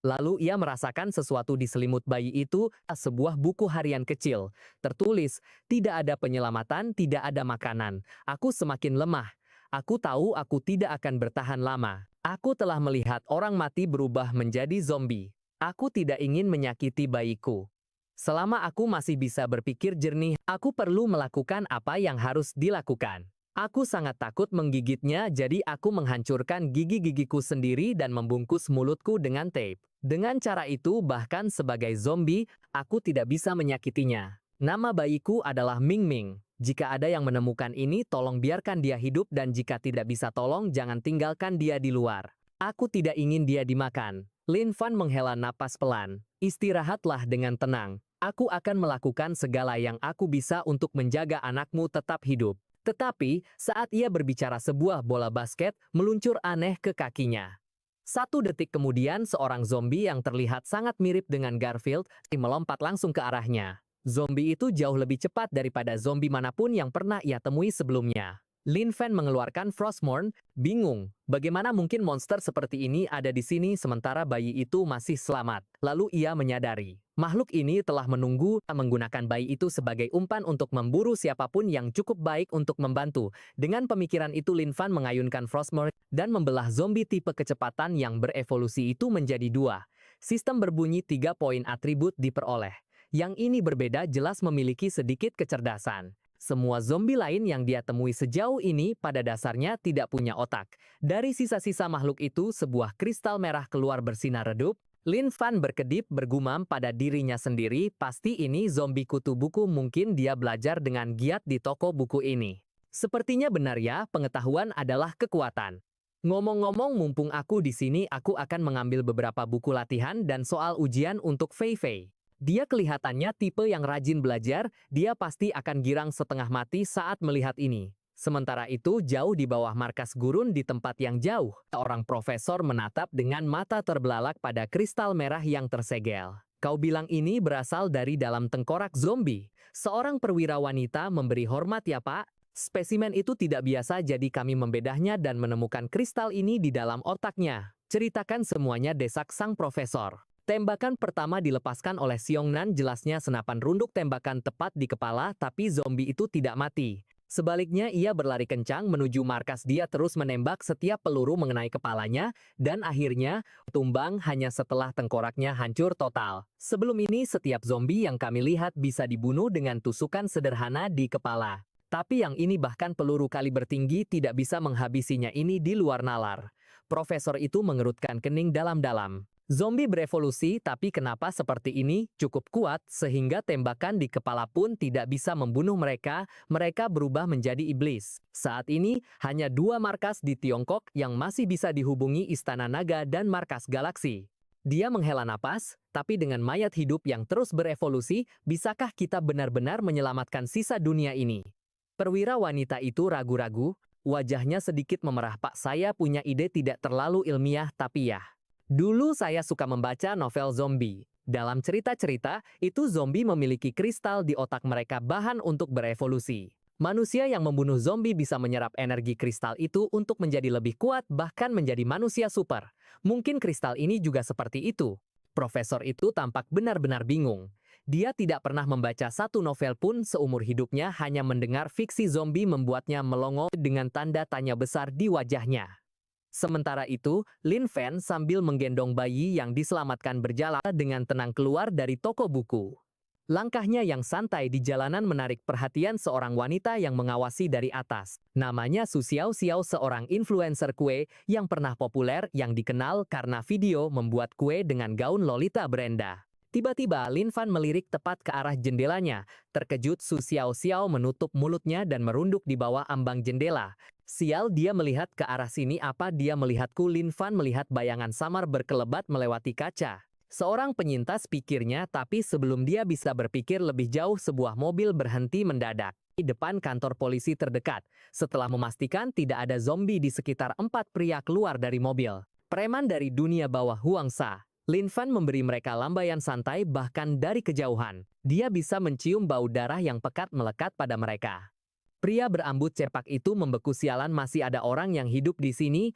Lalu ia merasakan sesuatu di selimut bayi itu, sebuah buku harian kecil. Tertulis, tidak ada penyelamatan, tidak ada makanan. Aku semakin lemah. Aku tahu aku tidak akan bertahan lama. Aku telah melihat orang mati berubah menjadi zombie. Aku tidak ingin menyakiti bayiku. Selama aku masih bisa berpikir jernih, aku perlu melakukan apa yang harus dilakukan. Aku sangat takut menggigitnya, jadi aku menghancurkan gigi-gigiku sendiri dan membungkus mulutku dengan tape. Dengan cara itu, bahkan sebagai zombie, aku tidak bisa menyakitinya. Nama bayiku adalah Ming Ming. Jika ada yang menemukan ini, tolong biarkan dia hidup, dan jika tidak bisa, tolong jangan tinggalkan dia di luar. Aku tidak ingin dia dimakan. Lin Fan menghela napas pelan. Istirahatlah dengan tenang. Aku akan melakukan segala yang aku bisa untuk menjaga anakmu tetap hidup. Tetapi, saat ia berbicara, sebuah bola basket meluncur aneh ke kakinya. 1 detik kemudian, seorang zombie yang terlihat sangat mirip dengan Garfield melompat langsung ke arahnya. Zombie itu jauh lebih cepat daripada zombie manapun yang pernah ia temui sebelumnya. Lin Fan mengeluarkan Frostmourne, bingung. Bagaimana mungkin monster seperti ini ada di sini sementara bayi itu masih selamat? Lalu ia menyadari, makhluk ini telah menunggu, menggunakan bayi itu sebagai umpan untuk memburu siapapun yang cukup baik untuk membantu. Dengan pemikiran itu, Lin Fan mengayunkan Frostmourne dan membelah zombie tipe kecepatan yang berevolusi itu menjadi 2. Sistem berbunyi 3 poin atribut diperoleh. Yang ini berbeda, jelas memiliki sedikit kecerdasan. Semua zombie lain yang dia temui sejauh ini pada dasarnya tidak punya otak. Dari sisa-sisa makhluk itu, sebuah kristal merah keluar bersinar redup. Lin Fan berkedip, bergumam pada dirinya sendiri, pasti ini zombie kutu buku, mungkin dia belajar dengan giat di toko buku ini. Sepertinya benar ya, pengetahuan adalah kekuatan. Ngomong-ngomong, mumpung aku di sini, aku akan mengambil beberapa buku latihan dan soal ujian untuk Fei Fei. Dia kelihatannya tipe yang rajin belajar, dia pasti akan girang setengah mati saat melihat ini. Sementara itu, jauh di bawah markas gurun di tempat yang jauh, seorang profesor menatap dengan mata terbelalak pada kristal merah yang tersegel. Kau bilang ini berasal dari dalam tengkorak zombie? Seorang perwira wanita memberi hormat. Ya Pak, spesimen itu tidak biasa, jadi kami membedahnya dan menemukan kristal ini di dalam otaknya. Ceritakan semuanya, desak sang profesor. Tembakan pertama dilepaskan oleh Xiongnan, jelasnya senapan runduk tembakan tepat di kepala, tapi zombie itu tidak mati. Sebaliknya, ia berlari kencang menuju markas. Dia terus menembak, setiap peluru mengenai kepalanya, dan akhirnya tumbang hanya setelah tengkoraknya hancur total. Sebelum ini, setiap zombie yang kami lihat bisa dibunuh dengan tusukan sederhana di kepala. Tapi yang ini bahkan peluru kaliber tinggi tidak bisa menghabisinya, ini di luar nalar. Profesor itu mengerutkan kening dalam-dalam. Zombie berevolusi, tapi kenapa seperti ini? Cukup kuat sehingga tembakan di kepala pun tidak bisa membunuh mereka. Mereka berubah menjadi iblis. Saat ini, hanya 2 markas di Tiongkok yang masih bisa dihubungi, Istana Naga dan Markas Galaksi. Dia menghela napas, tapi dengan mayat hidup yang terus berevolusi, bisakah kita benar-benar menyelamatkan sisa dunia ini? Perwira wanita itu ragu-ragu. Wajahnya sedikit memerah. Pak, saya punya ide tidak terlalu ilmiah tapi ya. Dulu saya suka membaca novel zombie. Dalam cerita-cerita, itu zombie memiliki kristal di otak mereka bahan untuk berevolusi. Manusia yang membunuh zombie bisa menyerap energi kristal itu untuk menjadi lebih kuat bahkan menjadi manusia super. Mungkin kristal ini juga seperti itu. Profesor itu tampak benar-benar bingung. Dia tidak pernah membaca satu novel pun seumur hidupnya, hanya mendengar fiksi zombie membuatnya melongo dengan tanda tanya besar di wajahnya. Sementara itu, Lin Fan sambil menggendong bayi yang diselamatkan berjalan dengan tenang keluar dari toko buku. Langkahnya yang santai di jalanan menarik perhatian seorang wanita yang mengawasi dari atas. Namanya Su Xiao Xiao, seorang influencer kue yang pernah populer yang dikenal karena video membuat kue dengan gaun Lolita Brenda. Tiba-tiba Lin Fan melirik tepat ke arah jendelanya. Terkejut, Su Xiao Xiao menutup mulutnya dan merunduk di bawah ambang jendela. Sial, dia melihat ke arah sini. Apa dia melihatku? Lin Fan melihat bayangan samar berkelebat melewati kaca. Seorang penyintas, pikirnya, tapi sebelum dia bisa berpikir lebih jauh, sebuah mobil berhenti mendadak di depan kantor polisi terdekat. Setelah memastikan tidak ada zombie di sekitar, 4 pria keluar dari mobil. Preman dari dunia bawah Huangsa. Lin Fan memberi mereka lambaian santai, bahkan dari kejauhan. Dia bisa mencium bau darah yang pekat melekat pada mereka. Pria berambut cepak itu membeku. Sialan, masih ada orang yang hidup di sini.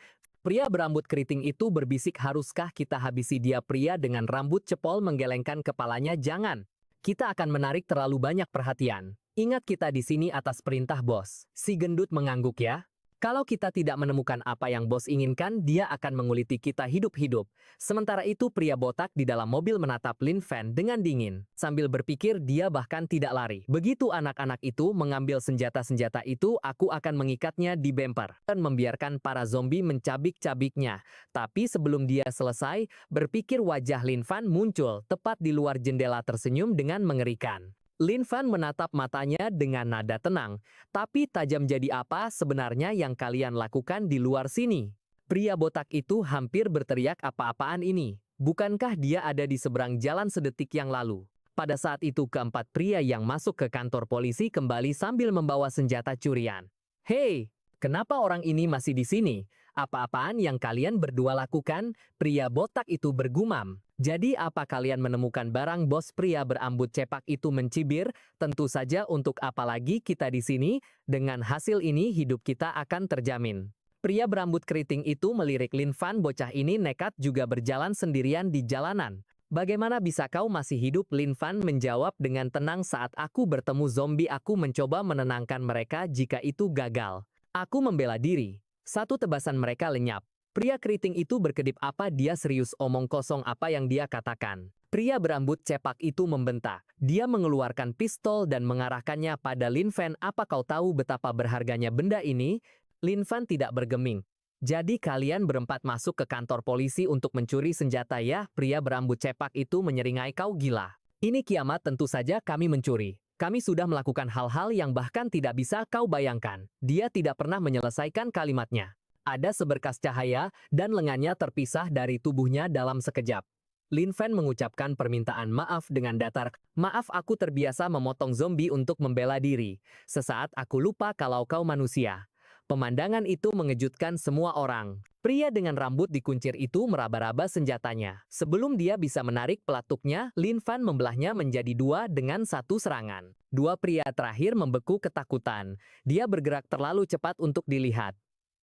Pria berambut keriting itu berbisik, haruskah kita habisi dia? Pria dengan rambut cepol menggelengkan kepalanya. Jangan. Kita akan menarik terlalu banyak perhatian. Ingat, kita di sini atas perintah bos. Si gendut mengangguk. Ya. Kalau kita tidak menemukan apa yang bos inginkan, dia akan menguliti kita hidup-hidup. Sementara itu, pria botak di dalam mobil menatap Lin Fan dengan dingin. Sambil berpikir, dia bahkan tidak lari. Begitu anak-anak itu mengambil senjata-senjata itu, aku akan mengikatnya di bemper dan membiarkan para zombie mencabik-cabiknya. Tapi sebelum dia selesai berpikir, wajah Lin Fan muncul tepat di luar jendela, tersenyum dengan mengerikan. Lin Fan menatap matanya dengan nada tenang. Tapi tajam. Jadi apa sebenarnya yang kalian lakukan di luar sini? Pria botak itu hampir berteriak, apa-apaan ini? Bukankah dia ada di seberang jalan sedetik yang lalu? Pada saat itu, keempat pria yang masuk ke kantor polisi kembali sambil membawa senjata curian. Hei, kenapa orang ini masih di sini? Apa-apaan yang kalian berdua lakukan? Pria botak itu bergumam. Jadi apa kalian menemukan barang? Bos pria berambut cepak itu mencibir. Tentu saja, untuk apa lagi kita di sini? Dengan hasil ini hidup kita akan terjamin. Pria berambut keriting itu melirik Lin Fan. Bocah ini nekat juga berjalan sendirian di jalanan. Bagaimana bisa kau masih hidup? Lin Fan menjawab dengan tenang, saat aku bertemu zombie aku mencoba menenangkan mereka. Jika itu gagal, aku membela diri. Satu tebasan mereka lenyap. Pria keriting itu berkedip. Apa dia serius? Omong kosong apa yang dia katakan? Pria berambut cepak itu membentak. Dia mengeluarkan pistol dan mengarahkannya pada Lin Fan. Apa kau tahu betapa berharganya benda ini? Lin Fan tidak bergeming. Jadi kalian berempat masuk ke kantor polisi untuk mencuri senjata, ya? Pria berambut cepak itu menyeringai, kau gila. Ini kiamat. Tentu saja kami mencuri. Kami sudah melakukan hal-hal yang bahkan tidak bisa kau bayangkan. Dia tidak pernah menyelesaikan kalimatnya. Ada seberkas cahaya, dan lengannya terpisah dari tubuhnya dalam sekejap. Lin Fan mengucapkan permintaan maaf dengan datar. Maaf, aku terbiasa memotong zombie untuk membela diri. Sesaat aku lupa kalau kau manusia. Pemandangan itu mengejutkan semua orang. Pria dengan rambut dikuncir itu meraba-raba senjatanya. Sebelum dia bisa menarik pelatuknya, Lin Fan membelahnya menjadi 2 dengan satu serangan. 2 pria terakhir membeku ketakutan. Dia bergerak terlalu cepat untuk dilihat.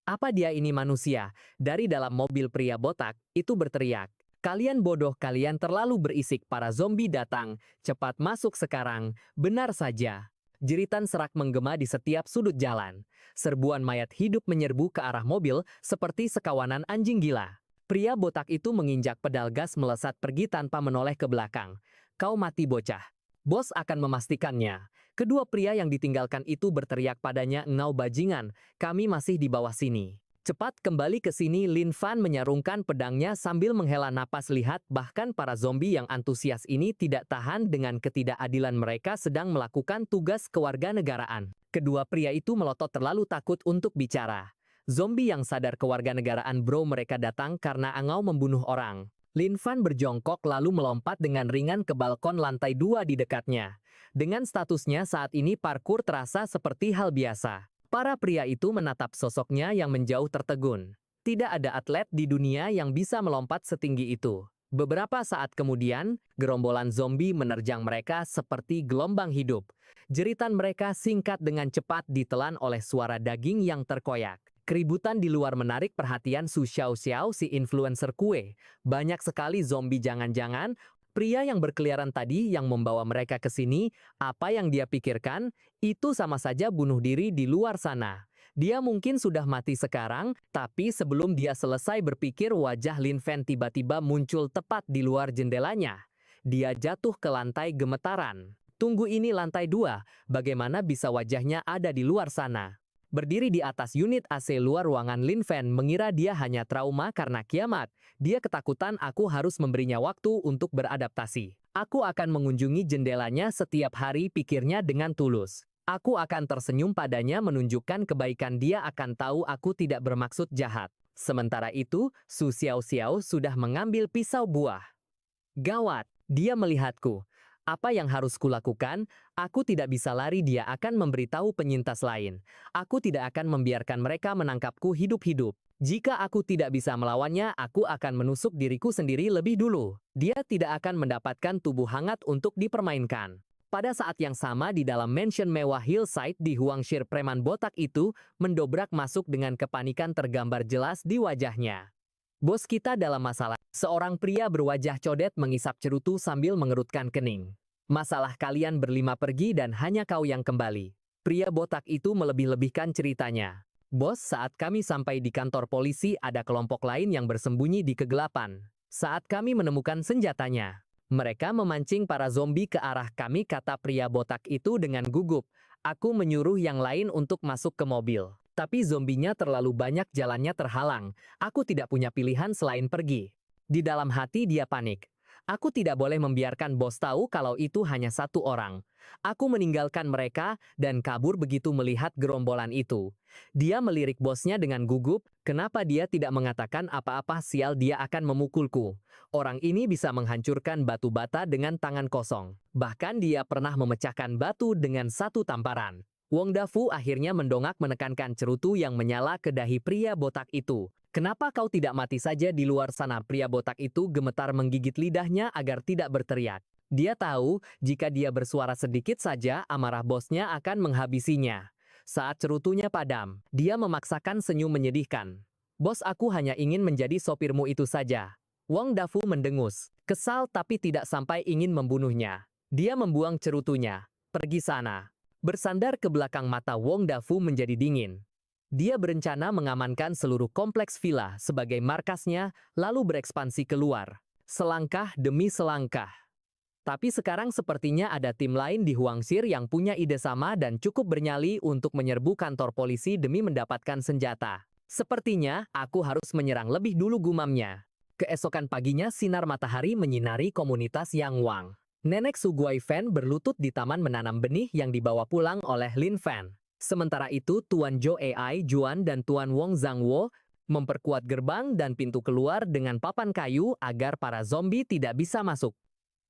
Apa dia ini manusia? Dari dalam mobil, pria botak itu berteriak. Kalian bodoh, kalian terlalu berisik. Para zombie datang. Cepat masuk sekarang. Benar saja. Jeritan serak menggema di setiap sudut jalan. Serbuan mayat hidup menyerbu ke arah mobil seperti sekawanan anjing gila. Pria botak itu menginjak pedal gas melesat pergi tanpa menoleh ke belakang. Kau mati, bocah. Bos akan memastikannya. Kedua pria yang ditinggalkan itu berteriak padanya, engau bajingan, kami masih di bawah sini. Cepat kembali ke sini. Lin Fan menyarungkan pedangnya sambil menghela napas. Lihat, bahkan para zombie yang antusias ini tidak tahan dengan ketidakadilan. Mereka sedang melakukan tugas kewarganegaraan. Kedua pria itu melotot, terlalu takut untuk bicara. Zombie yang sadar kewarganegaraan, bro, mereka datang karena engau membunuh orang. Lin Fan berjongkok lalu melompat dengan ringan ke balkon lantai 2 di dekatnya. Dengan statusnya saat ini, parkur terasa seperti hal biasa. Para pria itu menatap sosoknya yang menjauh tertegun. Tidak ada atlet di dunia yang bisa melompat setinggi itu. Beberapa saat kemudian, gerombolan zombie menerjang mereka seperti gelombang hidup. Jeritan mereka singkat dengan cepat ditelan oleh suara daging yang terkoyak. Keributan di luar menarik perhatian Su Xiaoxiao si influencer kue. Banyak sekali zombie jangan-jangan, pria yang berkeliaran tadi yang membawa mereka ke sini, apa yang dia pikirkan, itu sama saja bunuh diri di luar sana. Dia mungkin sudah mati sekarang, tapi sebelum dia selesai berpikir wajah Lin Fan tiba-tiba muncul tepat di luar jendelanya. Dia jatuh ke lantai gemetaran. Tunggu, ini lantai 2, bagaimana bisa wajahnya ada di luar sana? Berdiri di atas unit AC luar ruangan, Lin Fan mengira dia hanya trauma karena kiamat. Dia ketakutan. Aku harus memberinya waktu untuk beradaptasi. Aku akan mengunjungi jendelanya setiap hari, pikirnya dengan tulus. Aku akan tersenyum padanya menunjukkan kebaikan. Dia akan tahu aku tidak bermaksud jahat. Sementara itu, Su Xiaoxiao sudah mengambil pisau buah. Gawat, dia melihatku. Apa yang harus kulakukan? Aku tidak bisa lari. Dia akan memberitahu penyintas lain. Aku tidak akan membiarkan mereka menangkapku hidup-hidup. Jika aku tidak bisa melawannya, aku akan menusuk diriku sendiri lebih dulu. Dia tidak akan mendapatkan tubuh hangat untuk dipermainkan. Pada saat yang sama di dalam mansion mewah Hillside di Huangshire, preman botak itu mendobrak masuk dengan kepanikan tergambar jelas di wajahnya. Bos kita dalam masalah. Seorang pria berwajah codet mengisap cerutu sambil mengerutkan kening. Masalah kalian berlima pergi dan hanya kau yang kembali. Pria botak itu melebih-lebihkan ceritanya. Bos, saat kami sampai di kantor polisi ada kelompok lain yang bersembunyi di kegelapan. Saat kami menemukan senjatanya, mereka memancing para zombie ke arah kami, kata pria botak itu dengan gugup. Aku menyuruh yang lain untuk masuk ke mobil. Tapi zombinya terlalu banyak, jalannya terhalang. Aku tidak punya pilihan selain pergi. Di dalam hati dia panik. Aku tidak boleh membiarkan bos tahu kalau itu hanya satu orang. Aku meninggalkan mereka dan kabur begitu melihat gerombolan itu. Dia melirik bosnya dengan gugup. Kenapa dia tidak mengatakan apa-apa? Sial, dia akan memukulku. Orang ini bisa menghancurkan batu bata dengan tangan kosong. Bahkan dia pernah memecahkan batu dengan satu tamparan. Wong Dafu akhirnya mendongak menekankan cerutu yang menyala ke dahi pria botak itu. Kenapa kau tidak mati saja di luar sana? Pria botak itu gemetar menggigit lidahnya agar tidak berteriak. Dia tahu, jika dia bersuara sedikit saja, amarah bosnya akan menghabisinya. Saat cerutunya padam, dia memaksakan senyum menyedihkan. Bos, aku hanya ingin menjadi sopirmu, itu saja. Wong Dafu mendengus, kesal tapi tidak sampai ingin membunuhnya. Dia membuang cerutunya. Pergi sana. Bersandar ke belakang, mata Wong Dafu menjadi dingin. Dia berencana mengamankan seluruh kompleks villa sebagai markasnya, lalu berekspansi keluar. Selangkah demi selangkah. Tapi sekarang sepertinya ada tim lain di Huangshire yang punya ide sama dan cukup bernyali untuk menyerbu kantor polisi demi mendapatkan senjata. Sepertinya aku harus menyerang lebih dulu, gumamnya. Keesokan paginya sinar matahari menyinari komunitas Yang Wang. Nenek Su Guifan berlutut di taman menanam benih yang dibawa pulang oleh Lin Fan. Sementara itu Tuan Zhou Ai Juan dan Tuan Wong Zhangwo memperkuat gerbang dan pintu keluar dengan papan kayu agar para zombie tidak bisa masuk.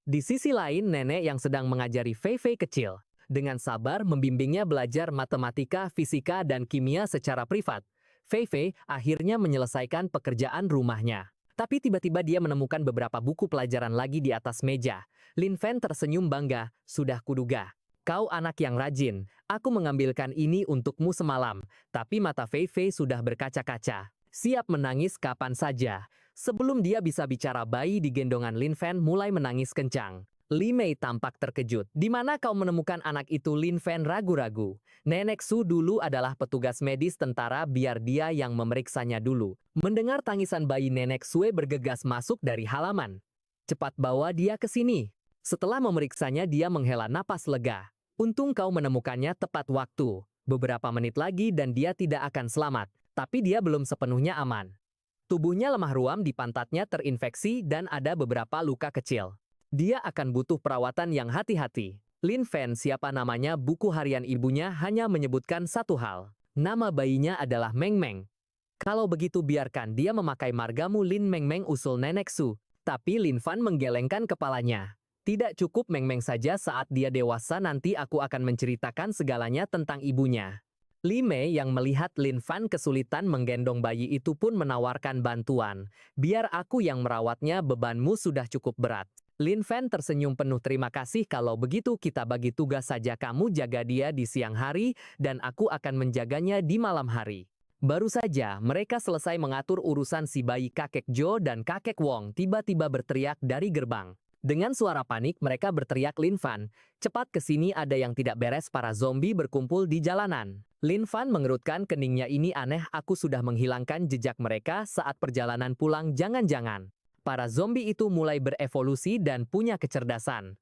Di sisi lain, nenek yang sedang mengajari Fei Fei kecil dengan sabar membimbingnya belajar matematika, fisika, dan kimia secara privat. Fei Fei akhirnya menyelesaikan pekerjaan rumahnya. Tapi tiba-tiba dia menemukan beberapa buku pelajaran lagi di atas meja. Lin Fan tersenyum bangga. Sudah kuduga. Kau anak yang rajin. Aku mengambilkan ini untukmu semalam. Tapi mata Fei Fei sudah berkaca-kaca. Siap menangis kapan saja. Sebelum dia bisa bicara, bayi di gendongan Lin Fan mulai menangis kencang. Li Mei tampak terkejut. Di mana kau menemukan anak itu? Lin Fan ragu-ragu. Nenek Su dulu adalah petugas medis tentara, biar dia yang memeriksanya dulu. Mendengar tangisan bayi, Nenek Sue bergegas masuk dari halaman. Cepat bawa dia ke sini. Setelah memeriksanya, dia menghela napas lega. Untung kau menemukannya tepat waktu. Beberapa menit lagi dan dia tidak akan selamat. Tapi dia belum sepenuhnya aman. Tubuhnya lemah ruam, di pantatnya terinfeksi dan ada beberapa luka kecil. Dia akan butuh perawatan yang hati-hati. Lin Fan, siapa namanya? Buku harian ibunya hanya menyebutkan satu hal. Nama bayinya adalah Meng Meng. Kalau begitu biarkan dia memakai margamu, Lin Meng Meng, usul Nenek Su. Tapi Lin Fan menggelengkan kepalanya. Tidak cukup Meng Meng saja, saat dia dewasa nanti aku akan menceritakan segalanya tentang ibunya. Li Mei yang melihat Lin Fan kesulitan menggendong bayi itu pun menawarkan bantuan. Biar aku yang merawatnya, bebanmu sudah cukup berat. Lin Fan tersenyum penuh terima kasih, kalau begitu kita bagi tugas saja, kamu jaga dia di siang hari dan aku akan menjaganya di malam hari. Baru saja mereka selesai mengatur urusan si bayi, kakek Jo dan kakek Wong tiba-tiba berteriak dari gerbang. Dengan suara panik mereka berteriak, Lin Fan, cepat ke sini, ada yang tidak beres, para zombie berkumpul di jalanan. Lin Fan mengerutkan keningnya, ini aneh, aku sudah menghilangkan jejak mereka saat perjalanan pulang, jangan-jangan para zombie itu mulai berevolusi dan punya kecerdasan.